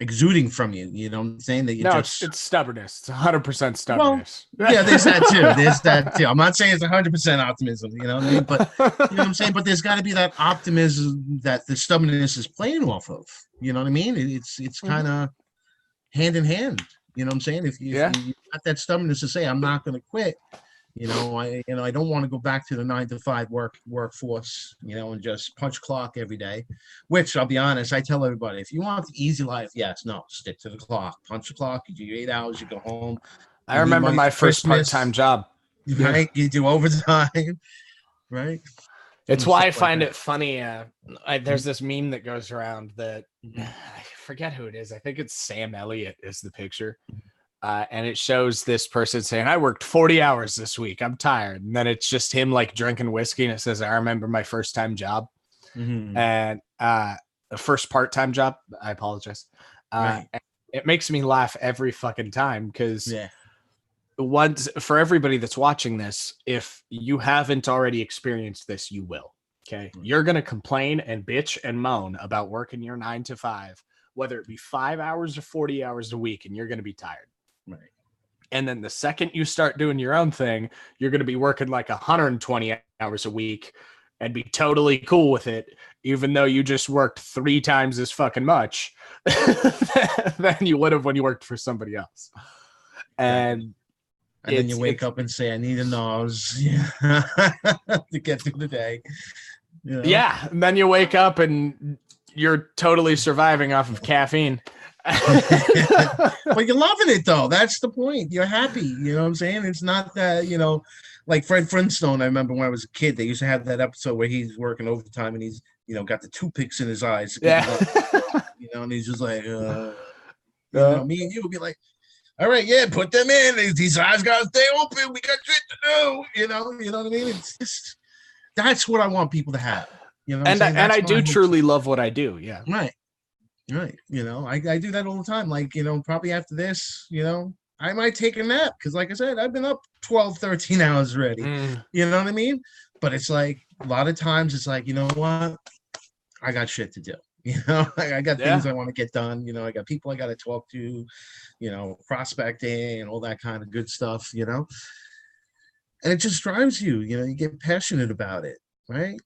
exuding from you. You know what I'm saying? That you it's stubbornness. It's 100% stubbornness. Well, yeah, there's that too. There's that too. I'm not saying it's 100% optimism. You know what I mean? But you know what I'm saying? But there's got to be that optimism that the stubbornness is playing off of. You know what I mean? It's kind of hand in hand. You know what I'm saying? If you got that stubbornness to say, I'm not going to quit. I don't want to go back to the 9-to-5 workforce, and just punch clock every day, which I'll be honest, I tell everybody, if you want the easy life, stick to the clock, punch the clock, you do your 8 hours, you go home. I remember my first part-time job. Right? You do overtime, right? It's why I find it funny. There's this meme that goes around that I forget who it is. I think it's Sam Elliott is the picture. And it shows this person saying, I worked 40 hours this week. I'm tired. And then it's just him like drinking whiskey. And it says, I remember my first time job. And the first part-time job. I apologize. Right. It makes me laugh every fucking time because for everybody that's watching this, if you haven't already experienced this, you will. Okay. You're going to complain and bitch and moan about working your 9-to-5, whether it be 5 hours or 40 hours a week, and you're going to be tired. Right. And then the second you start doing your own thing, you're going to be working like 120 hours a week and be totally cool with it, even though you just worked 3 times as fucking much than you would have when you worked for somebody else. And then you wake up and say, I need a nose to get through the day. Yeah. And then you wake up and you're totally surviving off of caffeine. But you're loving it though. That's the point. You're happy. You know what I'm saying? It's not that, like Fred Flintstone. I remember when I was a kid, they used to have that episode where he's working overtime and he's, got the toothpicks in his eyes. Yeah. And he's just like, me and you would be like, all right, put them in. These eyes gotta stay open. We got shit to do. You know what I mean? It's just, that's what I want people to have. And I do truly love what I do. Yeah. Right. Right. I do that all the time. Like, probably after this, I might take a nap because, like I said, I've been up 12, 13 hours already. You know what I mean? But it's like a lot of times it's like, you know what? I got shit to do. I got things I want to get done. I got people I got to talk to, prospecting and all that kind of good stuff, and it just drives you, you get passionate about it. Right.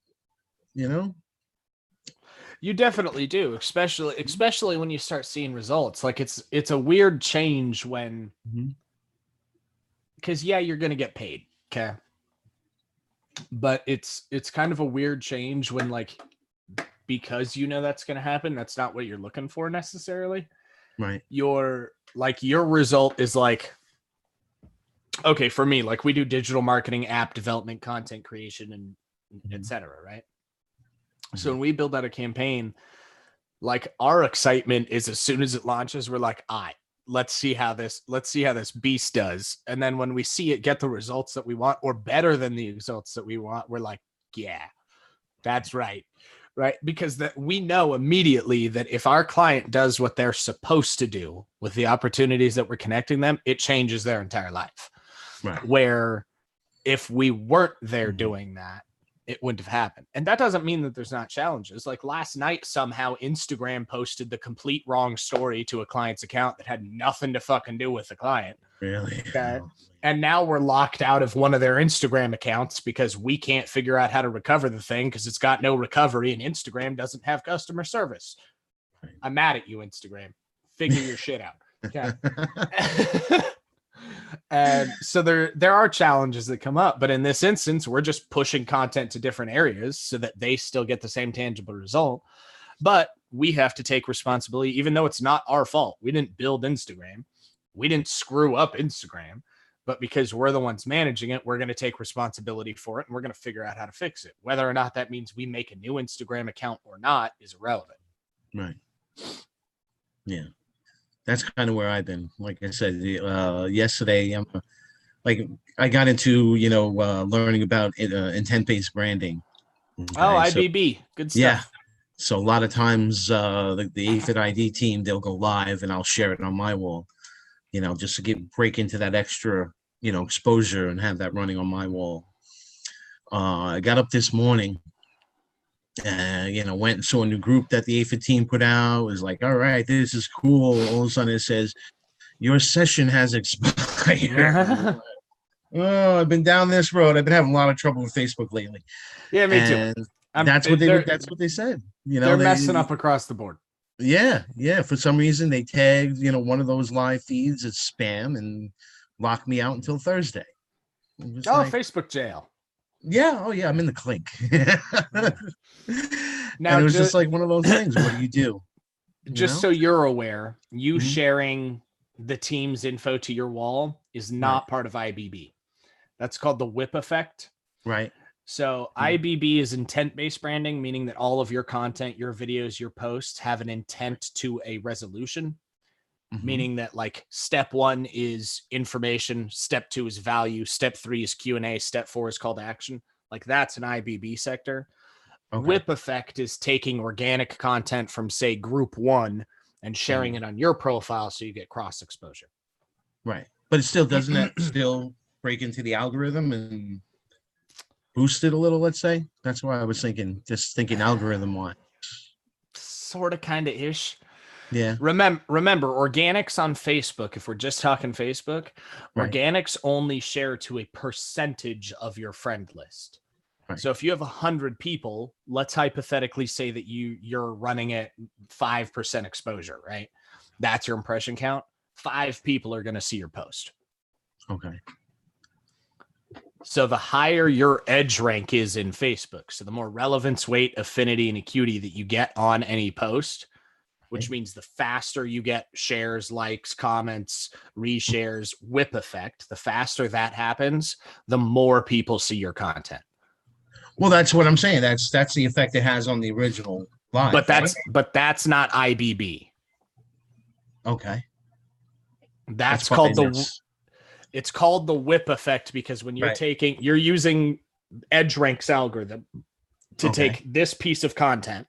You definitely do, especially when you start seeing results. Like it's a weird change when, because you're going to get paid. Okay. But it's kind of a weird change when because that's going to happen. That's not what you're looking for necessarily. Right. Your result is like, okay, for me, like we do digital marketing, app development, content creation, and et cetera. Right. So when we build out a campaign, like our excitement is as soon as it launches, we're like, let's see how this beast does. And then when we see it get the results that we want or better than the results that we want, we're like, yeah, that's right. Right. Because that we know immediately that if our client does what they're supposed to do with the opportunities that we're connecting them, it changes their entire life. Right. Where if we weren't there doing that, it wouldn't have happened. And that doesn't mean that there's not challenges. Like last night, somehow Instagram posted the complete wrong story to a client's account that had nothing to fucking do with the client. Really? Okay. And now we're locked out of one of their Instagram accounts because we can't figure out how to recover the thing because it's got no recovery and Instagram doesn't have customer service. Right. I'm mad at you, Instagram. Figure your shit out. Okay. And so there are challenges that come up, but in this instance, we're just pushing content to different areas so that they still get the same tangible result. But we have to take responsibility, even though it's not our fault. We didn't build Instagram. We didn't screw up Instagram, but because we're the ones managing it, we're going to take responsibility for it. And we're going to figure out how to fix it. Whether or not that means we make a new Instagram account or not is irrelevant. Right. Yeah. That's kind of where I've been. Like I said, yesterday, I got into, learning about intent-based branding. Okay? IBB. Good stuff. Yeah. So a lot of times the AFID ID team, they'll go live and I'll share it on my wall, just to break into that extra, exposure and have that running on my wall. I got up this morning Went and saw a new group that the A15 put out. Was like, all right, this is cool. All of a sudden it says, your session has expired. Oh, I've been down this road. I've been having a lot of trouble with Facebook lately. Yeah, me too. That's what they said. They're messing up across the board. Yeah. For some reason they tagged, one of those live feeds as spam and locked me out until Thursday. Facebook jail. Yeah. Oh yeah, I'm in the clink. Now and it was just like one of those things. What do you do? So you're aware, sharing the team's info to your wall is not part of IBB. That's called the whip effect. Right. So IBB is intent-based branding, meaning that all of your content, your videos, your posts have an intent to a resolution, meaning that like step 1 is information, step 2 is value, step 3 is Q&A, step 4 is call to action. Like that's an IBB sector. Okay. Whip effect is taking organic content from say group 1 and sharing it on your profile so you get cross exposure. Right. But it still doesn't that still break into the algorithm and boost it a little, let's say? That's why I was thinking algorithm wise. Sort of, kind of ish. Yeah. Remember, organics on Facebook, if we're just talking Facebook, organics only share to a percentage of your friend list. Right. So if you have 100 people, let's hypothetically say that you're running at 5% exposure, right? That's your impression count. 5 people are going to see your post. Okay. So the higher your edge rank is in Facebook, so the more relevance, weight, affinity, and acuity that you get on any post, which means the faster you get shares, likes, comments, reshares, whip effect, the faster that happens, the more people see your content. Well, that's what I'm saying. That's the effect it has on the original live. But that's not IBB. Okay. It's called the whip effect because when you're you're using EdgeRank's algorithm to take this piece of content,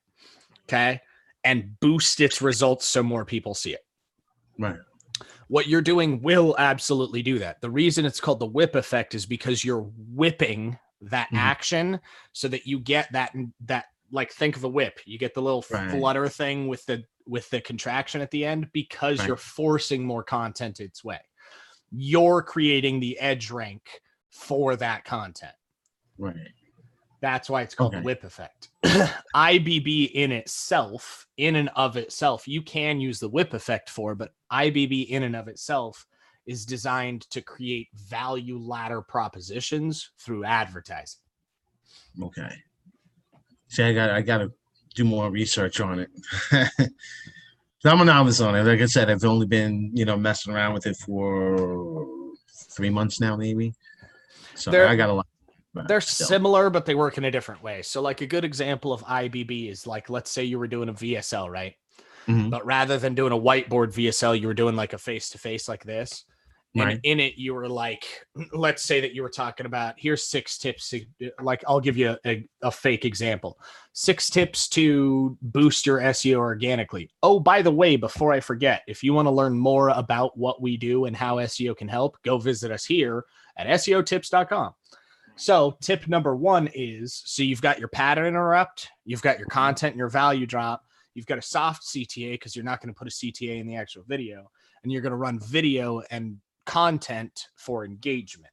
and boost its results so more people see it. Right. What you're doing will absolutely do that. The reason it's called the whip effect is because you're whipping that action so that you get that like, think of a whip. You get the little flutter thing with the contraction at the end because you're forcing more content its way. You're creating the edge rank for that content. Right. That's why it's called the whip effect. IBB in and of itself, you can use the whip effect for, but IBB in and of itself is designed to create value ladder propositions through advertising. Okay. See, I got to do more research on it. I'm a novice on it. Like I said, I've only been, messing around with it for 3 months now, maybe. So I got a lot. They're similar, but they work in a different way. So like a good example of IBB is like, let's say you were doing a VSL, right? But rather than doing a whiteboard VSL, you were doing like a face-to-face like this. And in it, you were like, let's say that you were talking about, here's 6 tips. Like, I'll give you a fake example. 6 tips to boost your SEO organically. Oh, by the way, before I forget, if you want to learn more about what we do and how SEO can help, go visit us here at seotips.com. So tip number 1 is, so you've got your pattern interrupt, you've got your content and your value drop, you've got a soft CTA because you're not going to put a CTA in the actual video, and you're going to run video and content for engagement.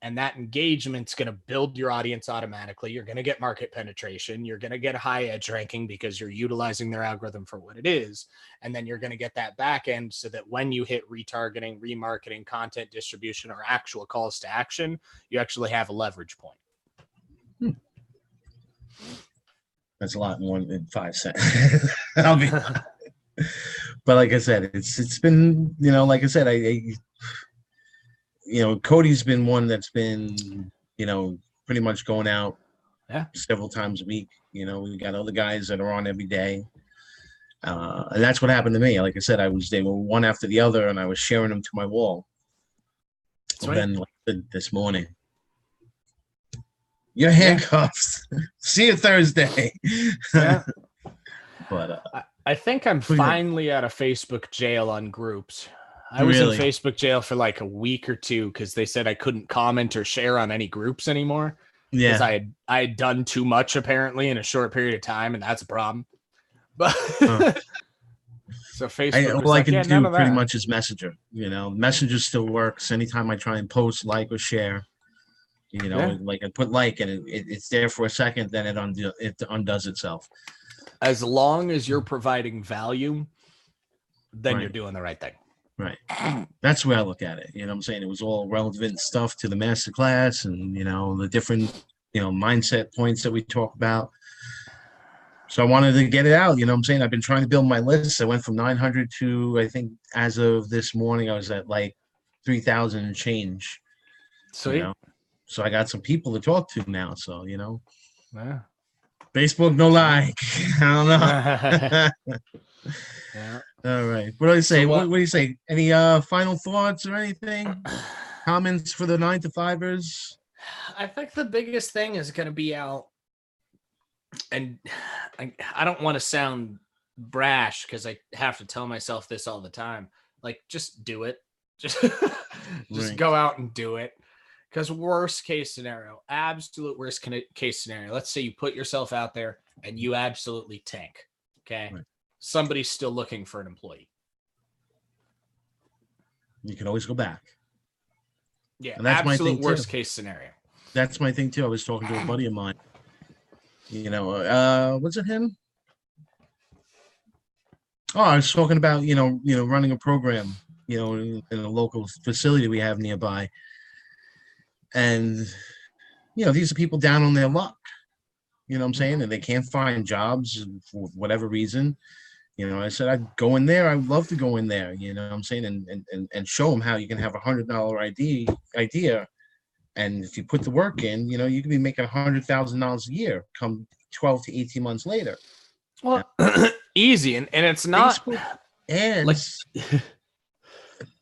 And that engagement's going to build your audience automatically. You're going to get market penetration. You're going to get a high edge ranking because you're utilizing their algorithm for what it is. And then you're going to get that back end so that when you hit retargeting, remarketing, content distribution, or actual calls to action, you actually have a leverage point. That's a lot more than 5 cents. But like I said, it's been, like I said, Cody's been one that's been, pretty much going out several times a week. We got other guys that are on every day. And that's what happened to me. Like I said, they were one after the other, and I was sharing them to my wall. And then this morning, your handcuffs. See you Thursday. Yeah. But I think I'm finally out of Facebook jail on groups. I was in Facebook jail for like a week or 2 because they said I couldn't comment or share on any groups anymore. because Yeah. I had done too much apparently in a short period of time, and that's a problem. But so Facebook was all I like, can yeah, none do of pretty that. much is Messenger. Messenger still works. Anytime I try and post, like, or share, Yeah. like I put like and it's there for a second, then it undoes itself. As long as you're providing value, then you're Right. doing the right thing. Right. That's where I look at it. I'm saying? It was all relevant stuff to the master class and, the different, mindset points that we talk about. So I wanted to get it out. I'm saying? I've been trying to build my list. I went from 900 to, I think, as of this morning, I was at like 3,000 and change. Sweet. So I got some people to talk to now. So, Yeah. Facebook, no like. I don't know. Yeah. All right. What do I say? So what do you say? Any final thoughts or anything? Comments for the 9-to-5ers? I think the biggest thing is going to be out, and I don't want to sound brash because I have to tell myself this all the time. Like, just do it. Just Right. go out and do it. Because worst case scenario, absolute worst case scenario, let's say you put yourself out there and you absolutely tank. Okay. Right. Somebody's still looking for an employee. You can always go back. Yeah. And that's absolute my thing worst too. Case scenario. That's my thing too. I was talking to a buddy of mine. Was it him? Oh, I was talking about, running a program, in a local facility we have nearby. And, these are people down on their luck, what I'm saying? And they can't find jobs for whatever reason. I said, I'd go in there. I would love to go in there, what I'm saying? And show them how you can have $100 idea. And if you put the work in, you can be making $100,000 a year come 12 to 18 months later. Well, easy. And it's not Facebook ads, like,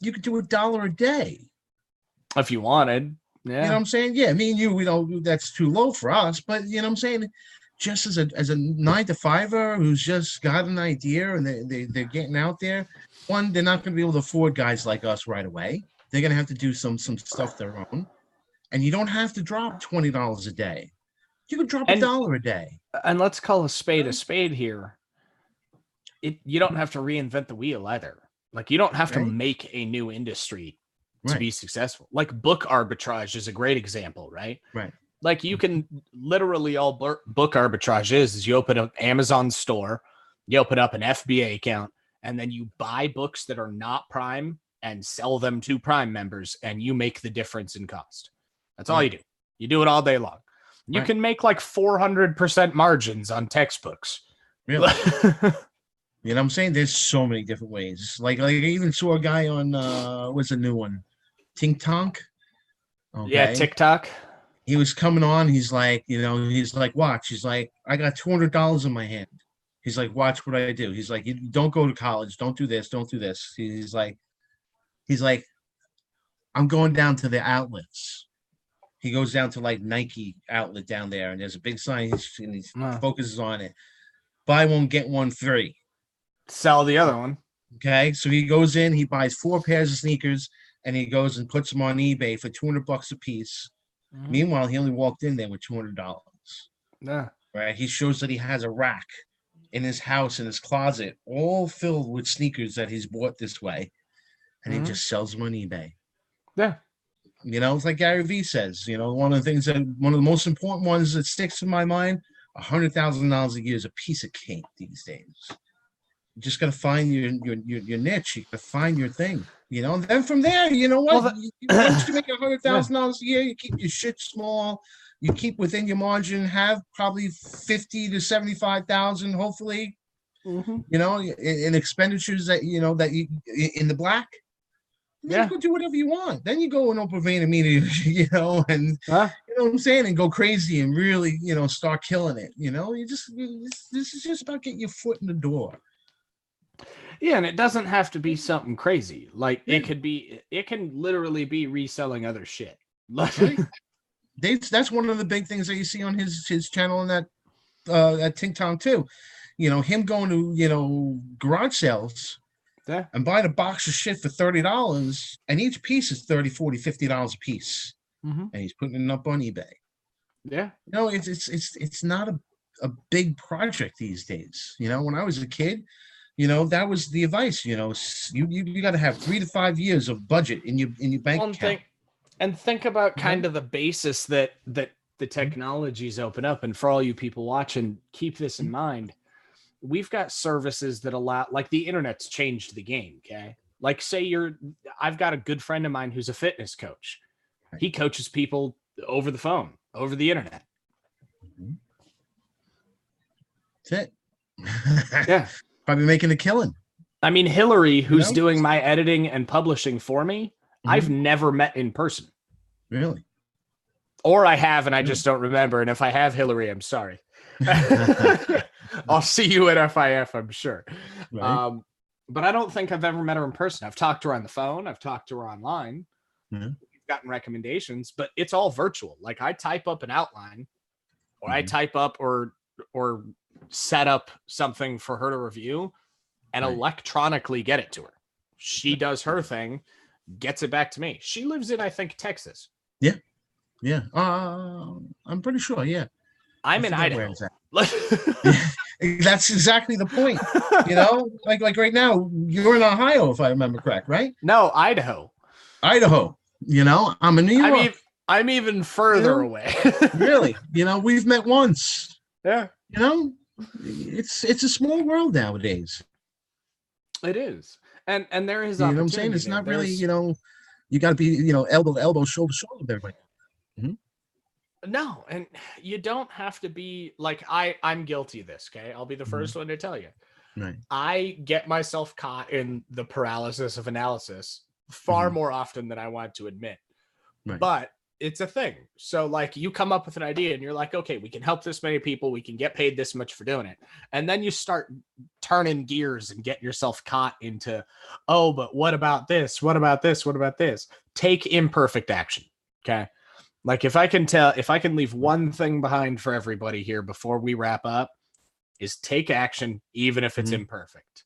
you could do $1 a day. If you wanted. Yeah. You know what I'm saying? Yeah, me and you, that's too low for us. But you know what I'm saying? Just as a 9-to-5er who's just got an idea and they're getting out there, one, they're not going to be able to afford guys like us right away. They're going to have to do some stuff their own. And you don't have to drop $20 a day. You could drop $1 a day. And let's call a spade here. You don't have to reinvent the wheel either. Like, you don't have to make a new industry to be successful. Like, book arbitrage is a great example, right? Right. Like, you can literally, all book arbitrage is you open an Amazon store, you open up an FBA account, and then you buy books that are not Prime and sell them to Prime members, and you make the difference in cost. That's all you do. You do it all day long. You can make like 400% margins on textbooks. Really? You know what I'm saying? There's so many different ways. Like I even saw a guy on what's a new one? TikTok. Okay. Yeah, TikTok. He was coming on. He's like, watch. He's like, I got $200 in my hand. He's like, watch what I do. He's like, you don't go to college. Don't do this. Don't do this. He's like, I'm going down to the outlets. He goes down to like Nike outlet down there, and there's a big sign, and he focuses on it. Buy one, get one free. Sell the other one. Okay, so he goes in, he buys 4 pairs of sneakers, and he goes and puts them on eBay for $200 a piece. Mm-hmm. Meanwhile, he only walked in there with $200. Yeah. Right. He shows that he has a rack in his house, in his closet, all filled with sneakers that he's bought this way, and he just sells them on eBay. Yeah. It's like Gary Vee says, one of the most important ones that sticks in my mind, $100,000 a year is a piece of cake these days. You just got to find your niche. You got to find your thing, and then from there, you know what? Once you make $100,000 a year, you keep your shit small. You keep within your margin, have probably 50 to 75,000, hopefully, in expenditures that, that you in the black. Then you go do whatever you want. Then you go and open VaynerMedia, and you know what I'm saying, and go crazy and really, start killing it. This is just about getting your foot in the door. Yeah, and it doesn't have to be something crazy. Like it can literally be reselling other shit. Right. That's one of the big things that you see on his channel and that at TikTok too. Him going to garage sales. Yeah. And buying a box of shit for $30, and each piece is $30, $40, $50 a piece. Mm-hmm. And he's putting it up on eBay. Yeah. It's not a big project these days. When I was a kid, that was the advice. You got to have 3 to 5 years of budget in your bank account. Think about kind of the basis that the technologies open up. And for all you people watching, keep this in mind. We've got services that allow, like the internet's changed the game. Okay. Like say I've got a good friend of mine who's a fitness coach. He coaches people over the phone, over the internet. That's it. Yeah. Probably making a killing. I mean, Hillary, who's doing my editing and publishing for me, I've never met in person. Really? Or I have, and I just don't remember. And if I have, Hillary, I'm sorry. I'll see you at FIF, I'm sure. Right. But I don't think I've ever met her in person. I've talked to her on the phone. I've talked to her online. Mm-hmm. We've gotten recommendations, but it's all virtual. Like I type up an outline, or I type up or set up something for her to review and electronically get it to her. She does her thing, gets it back to me. She lives in, I think, Texas. Yeah. Yeah. I'm pretty sure. Yeah. I'm in Idaho. That's exactly the point. Like right now, you're in Ohio, if I remember correct, right? No, Idaho. I'm in New York. I'm even further away. Really? We've met once. Yeah. It's a small world nowadays. It is. And there is, what I'm saying? It's not really, you got to be, elbow to elbow, shoulder to shoulder with everybody. Mm-hmm. No, and you don't have to be like, I'm guilty of this. Okay. I'll be the first one to tell you. Right. I get myself caught in the paralysis of analysis far more often than I want to admit. Right. But it's a thing. So like you come up with an idea and you're like, okay, we can help this many people. We can get paid this much for doing it. And then you start turning gears and get yourself caught into, oh, but what about this? What about this? What about this? Take imperfect action. Okay. Like if I can leave one thing behind for everybody here before we wrap up, is take action, even if it's imperfect.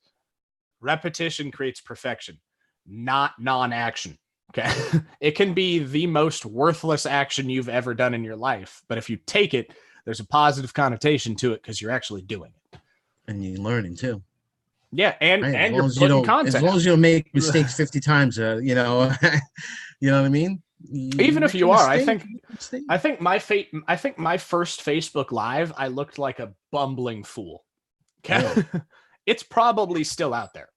Repetition creates perfection, not non-action. Okay. It can be the most worthless action you've ever done in your life. But if you take it, there's a positive connotation to it because you're actually doing it. And you're learning too. Yeah. And you're putting content. As long as you don't make mistakes 50 times, you know what I mean? Even if you are, I think my first Facebook Live, I looked like a bumbling fool. Okay. Yeah. It's probably still out there.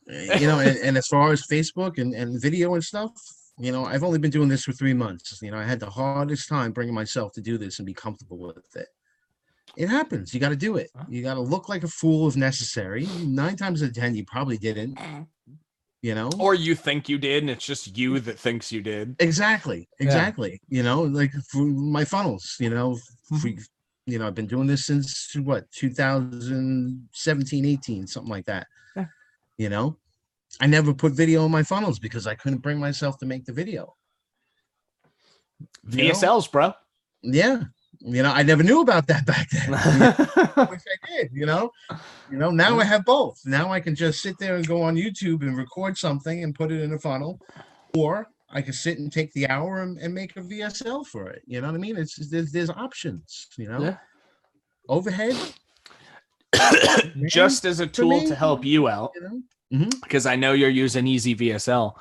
And as far as Facebook and video and stuff, I've only been doing this for 3 months. I had the hardest time bringing myself to do this and be comfortable with it. It happens. You got to do it. You got to look like a fool if necessary. 9 times out of 10, you probably didn't. Or you think you did, and it's just you that thinks you did. Exactly. Yeah. Like for my funnels. I've been doing this since 2017, 18, something like that. Yeah. I never put video in my funnels because I couldn't bring myself to make the video. VSLs, bro. Yeah. I never knew about that back then. I wish I did, now I have both. Now I can just sit there and go on YouTube and record something and put it in a funnel, or I can sit and take the hour and make a VSL for it. You know what I mean? There's options, Yeah. Overhead. Just as a tool to help you out, because I know you're using Easy VSL.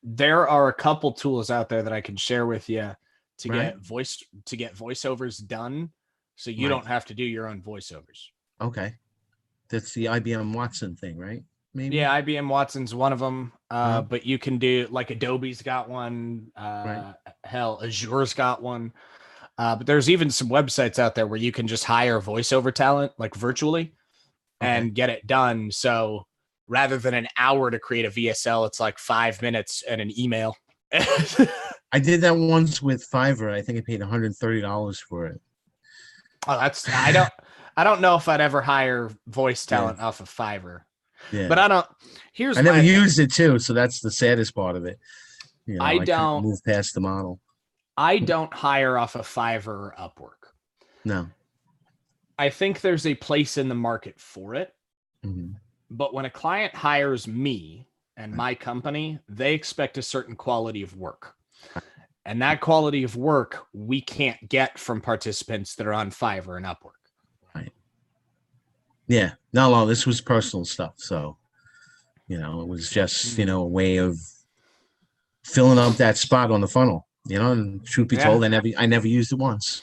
There are a couple tools out there that I can share with you to get voiceovers done, so you don't have to do your own voiceovers. Okay, that's the IBM Watson thing, right? Maybe. Yeah, IBM Watson's one of them. But you can do like Adobe's got one. Hell, Azure's got one. But there's even some websites out there where you can just hire voiceover talent, like virtually, and get it done. So rather than an hour to create a VSL, it's like 5 minutes and an email. I did that once with Fiverr. I think I paid $130 for it. Oh, I don't know if I'd ever hire voice talent off of Fiverr. Yeah. But I never used it too, so that's the saddest part of it. I don't move past the model. I don't hire off of Fiverr or Upwork. No. I think there's a place in the market for it. But when a client hires me and my company, they expect a certain quality of work. And that quality of work we can't get from participants that are on Fiverr and Upwork. Right. Yeah. No, this was personal stuff. So, it was just, a way of filling up that spot on the funnel, and truth be told, I never used it once.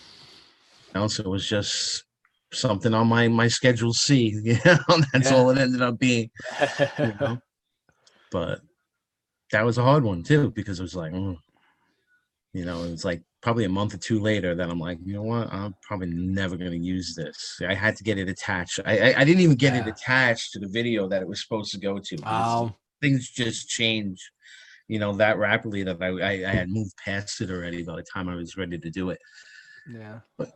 So it was just something on my schedule C, that's all it ended up being, but that was a hard one too, because it was like, it was like probably a month or two later that I'm like, you know what, I'm probably never going to use this. I had to get it attached. I didn't even get it attached to the video that it was supposed to go to. Oh. Things just changed, that rapidly that I had moved past it already by the time I was ready to do it. Yeah. But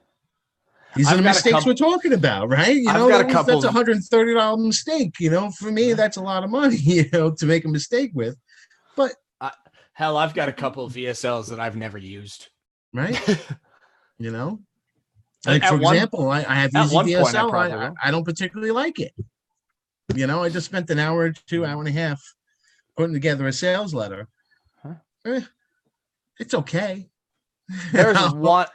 these are the mistakes we're talking about, right? That's a $130 mistake. For me, that's a lot of money, to make a mistake with. But hell, I've got a couple of VSLs that I've never used. Right. Like for example, I have used VSL. I don't particularly like it. I just spent an hour or 2, hour and a half putting together a sales letter. It's okay.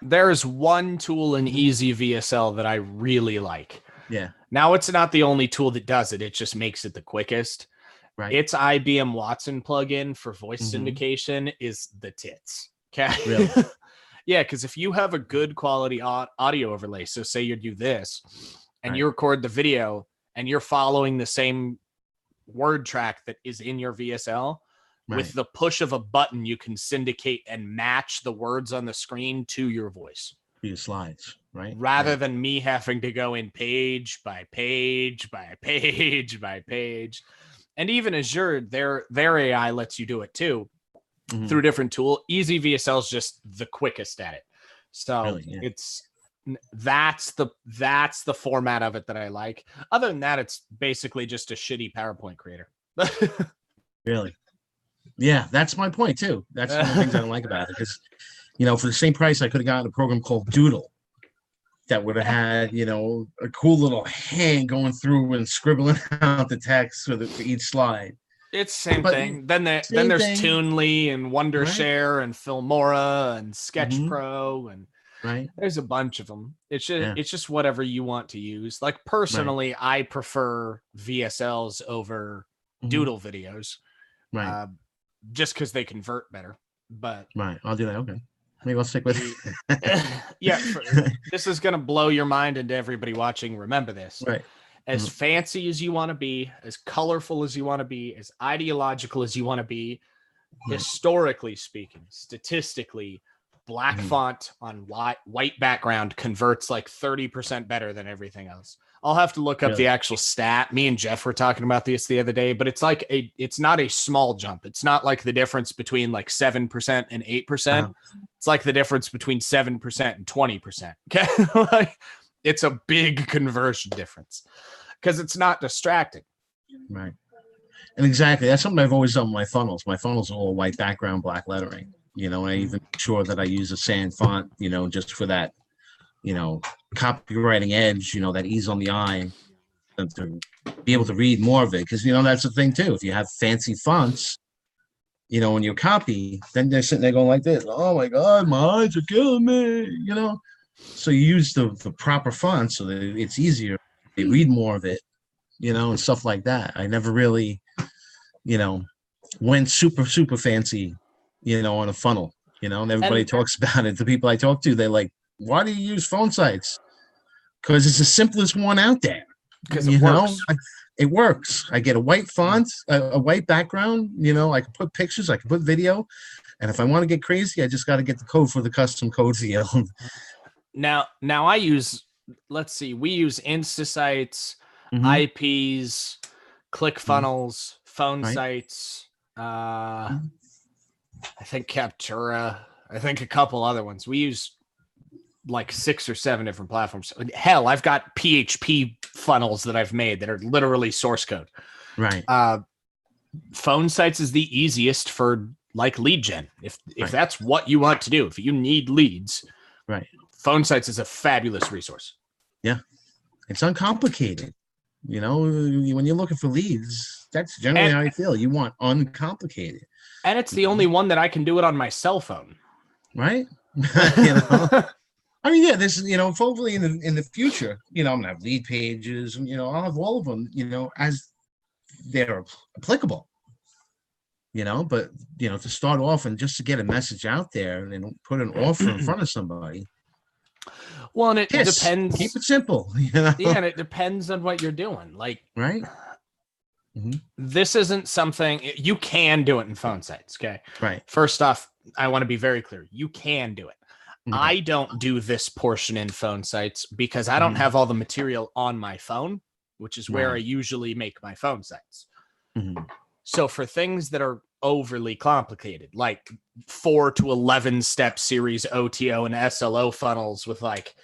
There's one tool in Easy VSL that I really like. Yeah. Now it's not the only tool that does it. It just makes it the quickest. Right. It's IBM Watson plugin for voice syndication is the tits. Okay. Really? Yeah. Cause if you have a good quality audio overlay, so say you do this and you record the video and you're following the same word track that is in your VSL, with the push of a button, you can syndicate and match the words on the screen to your voice. Your slides, right? Rather than me having to go in page by page by page by page. And even Azure, their AI lets you do it too through a different tool. Easy VSL is just the quickest at it. So that's the format of it that I like. Other than that, it's basically just a shitty PowerPoint creator. Really? Yeah, that's my point too. That's one of the things I don't like about it. Because, for the same price, I could have gotten a program called Doodle that would have had, a cool little hand going through and scribbling out the text for each slide. It's the same thing. Then there's Toonly and Wondershare and Filmora and Sketch Pro and there's a bunch of them. It's just whatever you want to use. Like personally, I prefer VSLs over Doodle videos. Right. Just because they convert better. But I'll do that. Okay. Maybe I'll stick with it. This is going to blow your mind, and to everybody watching, remember this. Right. As fancy as you want to be, as colorful as you want to be, as ideological as you want to be, historically speaking, statistically, black font on white background converts like 30% better than everything else. I'll have to look up the actual stat. Me and Jeff were talking about this the other day, but it's like it's not a small jump. It's not like the difference between like 7% and 8%. It's like the difference between 7% and 20%. Okay. Like it's a big conversion difference because it's not distracting. Right. And exactly. That's something I've always done with my funnels. My funnels are all white background, black lettering, and I even make sure that I use a sans font, just for that, copywriting edge, that ease on the eye, and to be able to read more of it. Because, that's the thing too. If you have fancy fonts, in your copy, then they're sitting there going like this. Oh my God, my eyes are killing me, So you use the proper font so that it's easier. They read more of it, and stuff like that. I never really, went super, super fancy, on a funnel, and everybody talks about it. The people I talk to, they're like, why do you use phone sites? Because it's the simplest one out there. Because it works. It works. I get a white font, a white background. I can put pictures, I can put video, and if I want to get crazy, I just got to get the code for the custom code field. Now I use. Let's see. We use InstaSites, IPs, ClickFunnels, phone sites. I think Captura. I think a couple other ones. We use like 6 or 7 different platforms. Hell, I've got PHP funnels that I've made that are literally source code. Right. Phone sites is the easiest for like lead gen. If that's what you want to do, if you need leads, right. Phone sites is a fabulous resource. Yeah. It's uncomplicated. When you're looking for leads, that's generally how you feel. You want uncomplicated. And it's the only one that I can do it on my cell phone. right? You know, I mean, yeah, this is, hopefully in the future, I'm gonna have lead pages, and I'll have all of them, as they're applicable. But to start off and just to get a message out there and put an offer in front of somebody. Well, and it depends. Keep it simple. Yeah, and it depends on what you're doing. Like, right. This isn't something you can do it in phone sites. Okay. Right. First off, I want to be very clear. You can do it. Right. I don't do this portion in phone sites because I don't have all the material on my phone, which is where I usually make my phone sites. So for things that are overly complicated, like 4 to 11 step series OTO and SLO funnels with like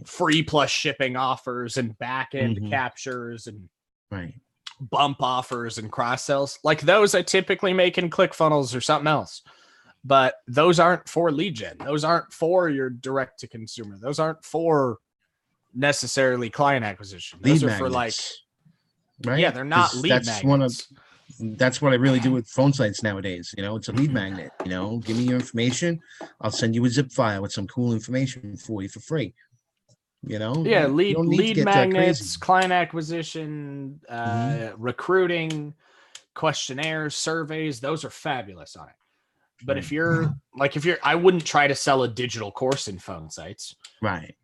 free plus shipping offers and back end captures and bump offers and cross sells, like those I typically make in ClickFunnels or something else. But those aren't for lead gen. Those aren't for your direct to consumer. Those aren't for necessarily client acquisition. Those are for like, yeah, they're not lead magnets. That's what I really do with phone sites nowadays. It's a lead magnet. Give me your information. I'll send you a zip file with some cool information for you for free. Yeah, lead magnets, client acquisition, recruiting, questionnaires, surveys. Those are fabulous on it. But if you're, I wouldn't try to sell a digital course in phone sites. Right.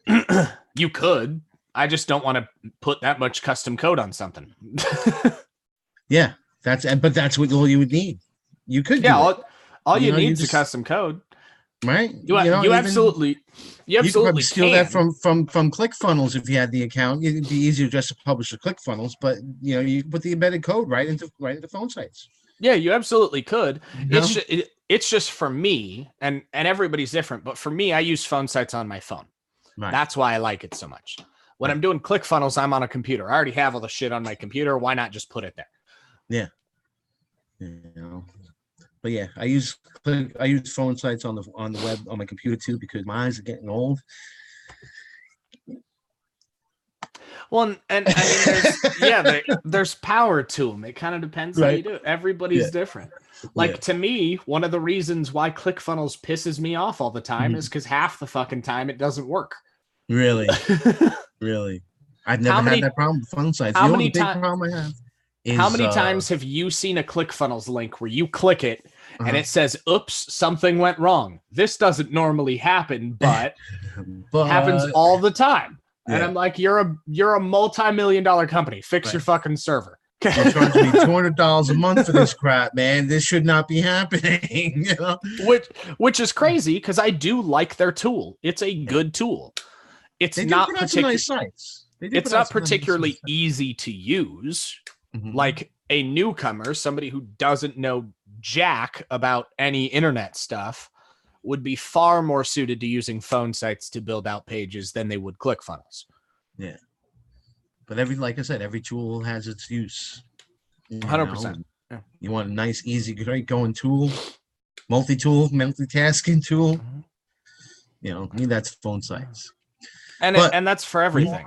You could. I just don't want to put that much custom code on something. Yeah. But that's what all you would need. You could. Yeah. All you need is a custom code. Right. You absolutely you could probably steal that from ClickFunnels if you had the account. It'd be easier just to publish the ClickFunnels, but you put the embedded code right into phone sites. Yeah, you absolutely could. It's just for me, and everybody's different, but for me, I use phone sites on my phone. Right. That's why I like it so much. When I'm doing ClickFunnels, I'm on a computer. I already have all the shit on my computer. Why not just put it there? Yeah. But yeah, I use phone sites on the web on my computer too because my eyes are getting old. Well, and I mean, there's power to them. It kind of depends how you do it. Everybody's different. Like to me, one of the reasons why ClickFunnels pisses me off all the time is because half the fucking time it doesn't work. Really, really. I've never had that problem with phone sites. How many big problem I have? How many times have you seen a ClickFunnels link where you click it and it says, oops, something went wrong? This doesn't normally happen, but happens all the time. And I'm like, you're a multi-million-dollar company. Fix your fucking server. You're charging me $200 a month for this crap, man. This should not be happening. Which is crazy because I do like their tool. It's a good tool. It's not particularly easy to use. Like a newcomer, somebody who doesn't know jack about any internet stuff, would be far more suited to using phone sites to build out pages than they would ClickFunnels. Yeah. But like I said, every tool has its use. 100%. Yeah. You want a nice, easy, great going tool, multi-tool, multitasking tool. That's phone sites. And that's for everything.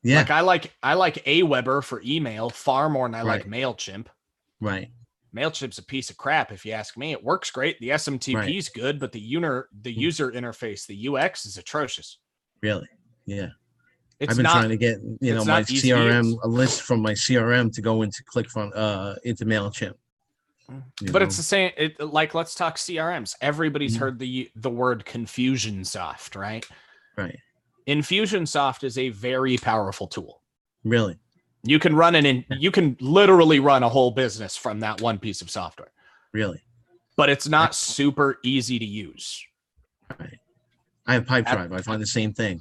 Yeah. Like I like Aweber for email far more than I like MailChimp. Right. MailChimp's a piece of crap, if you ask me. It works great. The SMTP is good, but the user interface, the UX is atrocious. Really? Yeah. I've been trying to get, my CRM, a list from my CRM to go into into MailChimp. But it's the same. Let's talk CRMs. Everybody's heard the word Infusionsoft, right? Right. Infusionsoft is a very powerful tool. Really? You can you can literally run a whole business from that one piece of software. Really? But it's not super easy to use. Right. I have Pipedrive. I find the same thing.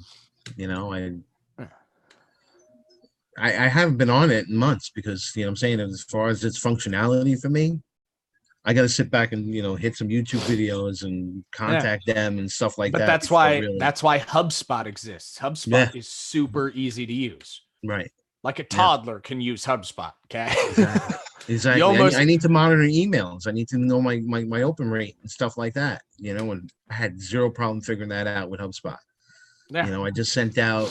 I haven't been on it in months because, I'm saying, as far as its functionality for me, I got to sit back and, hit some YouTube videos and contact them and stuff like that. But that's why HubSpot exists. HubSpot is super easy to use. Right. Like a toddler can use HubSpot. Okay. Exactly. I need to monitor emails. I need to know my open rate and stuff like that. And I had zero problem figuring that out with HubSpot. Yeah. I just sent out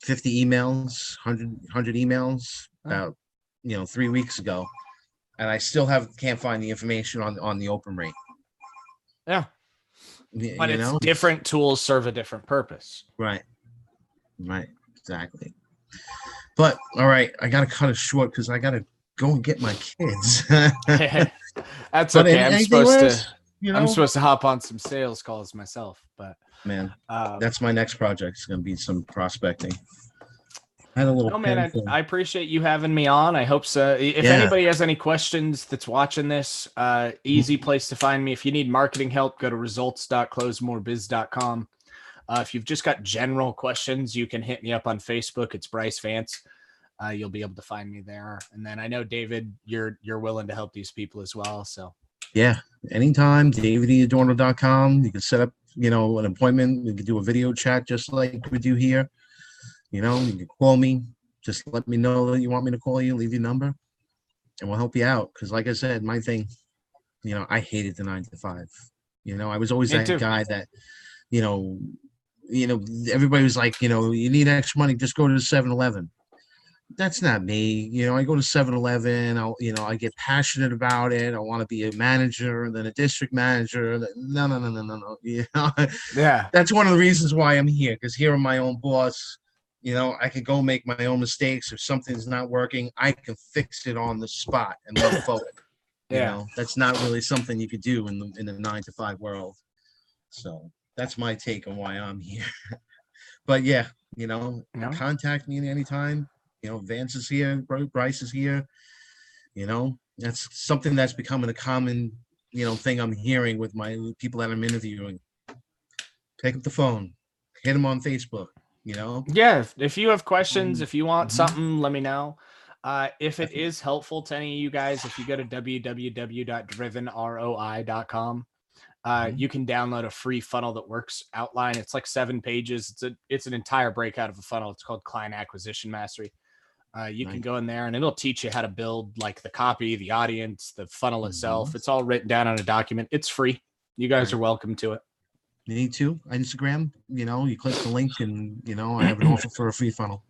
50 emails, 100 emails about 3 weeks ago, and I still can't find the information on the open rate. Yeah. But You it's know, different tools serve a different purpose. right, exactly. But all right, I gotta cut it short because I gotta go and get my kids. That's But okay. anything less, you know, I'm supposed to hop on some sales calls myself, but man, that's my next project. It's gonna be some prospecting. I had a little no, man, pen I appreciate you having me on. I hope so. If anybody has any questions that's watching this, easy place to find me. If you need marketing help, go to results.closemorebiz.com. If you've just got general questions, you can hit me up on Facebook. It's Bryce Vance. You'll be able to find me there. And then I know, David, you're willing to help these people as well. So yeah, anytime, davidadorno.com. You can set up, you know, an appointment. We can do a video chat just like we do here. You know, you can call me. Just let me know that you want me to call you. Leave your number, and we'll help you out. Because, like I said, my thing, you know, I hated the 9 to 5. You know, I was always that guy that, you know, everybody was like, you know, you need extra money, just go to the 7-Eleven. That's not me. You know, I go to 7-Eleven. I get passionate about it. I want to be a manager and then a district manager. No. You know, yeah, that's one of the reasons why I'm here, because here I'm my own boss. You know, I could go make my own mistakes. If something's not working, I can fix it on the spot and move forward. You know, that's not really something you could do in the 9 to 5 world. So that's my take on why I'm here. But yeah, you know, contact me anytime. You know, Vance is here, Bryce is here. You know, that's something that's becoming a common, you know, thing I'm hearing with my people that I'm interviewing. Pick up the phone, hit them on Facebook. You know, yeah. If you have questions, if you want something, let me know. If it is helpful to any of you guys, if you go to www.drivenroi.com, you can download a free funnel that works outline. It's like 7 pages. It's an entire breakout of a funnel. It's called Client Acquisition Mastery. You can go in there and it'll teach you how to build like the copy, the audience, the funnel itself. It's all written down on a document. It's free. You guys are welcome to it. Me too. Instagram, you know, you click the link and, you know, I have an offer for a free funnel.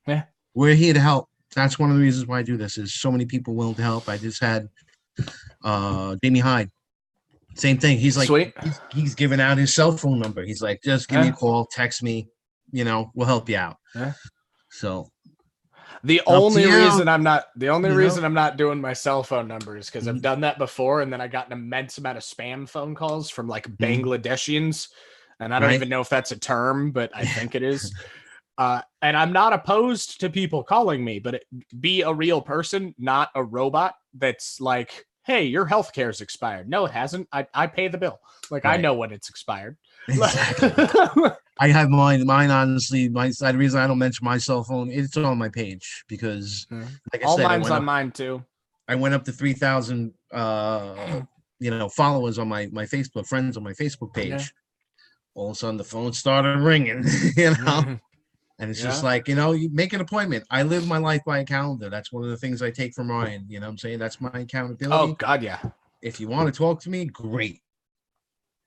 Yeah. We're here to help. That's one of the reasons why I do this, is so many people willing to help. I just had Jamie Hyde. Same thing. He's like, he's giving out his cell phone number. He's like, just give me a call, text me, you know, we'll help you out. Yeah. So the only reason I'm not doing my cell phone number is because I've done that before, and then I got an immense amount of spam phone calls from like Bangladeshians, and I don't even know if that's a term, but I think it is. And I'm not opposed to people calling me, but be a real person, not a robot that's like, hey, your healthcare is expired. No, it hasn't. I pay the bill. Like, I know when it's expired. Exactly. I have mine honestly. The reason I don't mention my cell phone, it's on my page, because like I all said, mine's on mine too. I went up to 3,000 followers on my Facebook, friends on my Facebook page. All of a sudden the phone started ringing, you know. And it's just like, you know, you make an appointment. I live my life by a calendar. That's one of the things I take from Ryan. You know what I'm saying? That's my accountability. Oh, God, yeah. If you want to talk to me, great.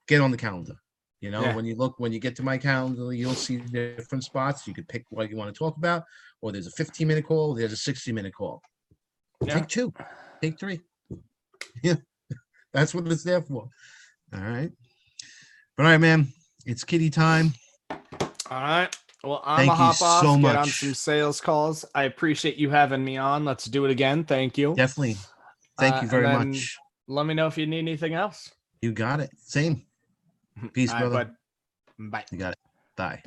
Get on the calendar. You know, when you get to my calendar, you'll see different spots. You could pick what you want to talk about, or there's a 15-minute call, there's a 60-minute call. Take 2, take 3. Yeah, that's what it's there for. All right. But all right, man, it's kitty time. All right. Well, I'm gonna hop off, get on some sales calls. I appreciate you having me on. Let's do it again. Thank you. Definitely. Thank you very much. Let me know if you need anything else. You got it. Same. Peace, brother. Bye. You got it. Bye.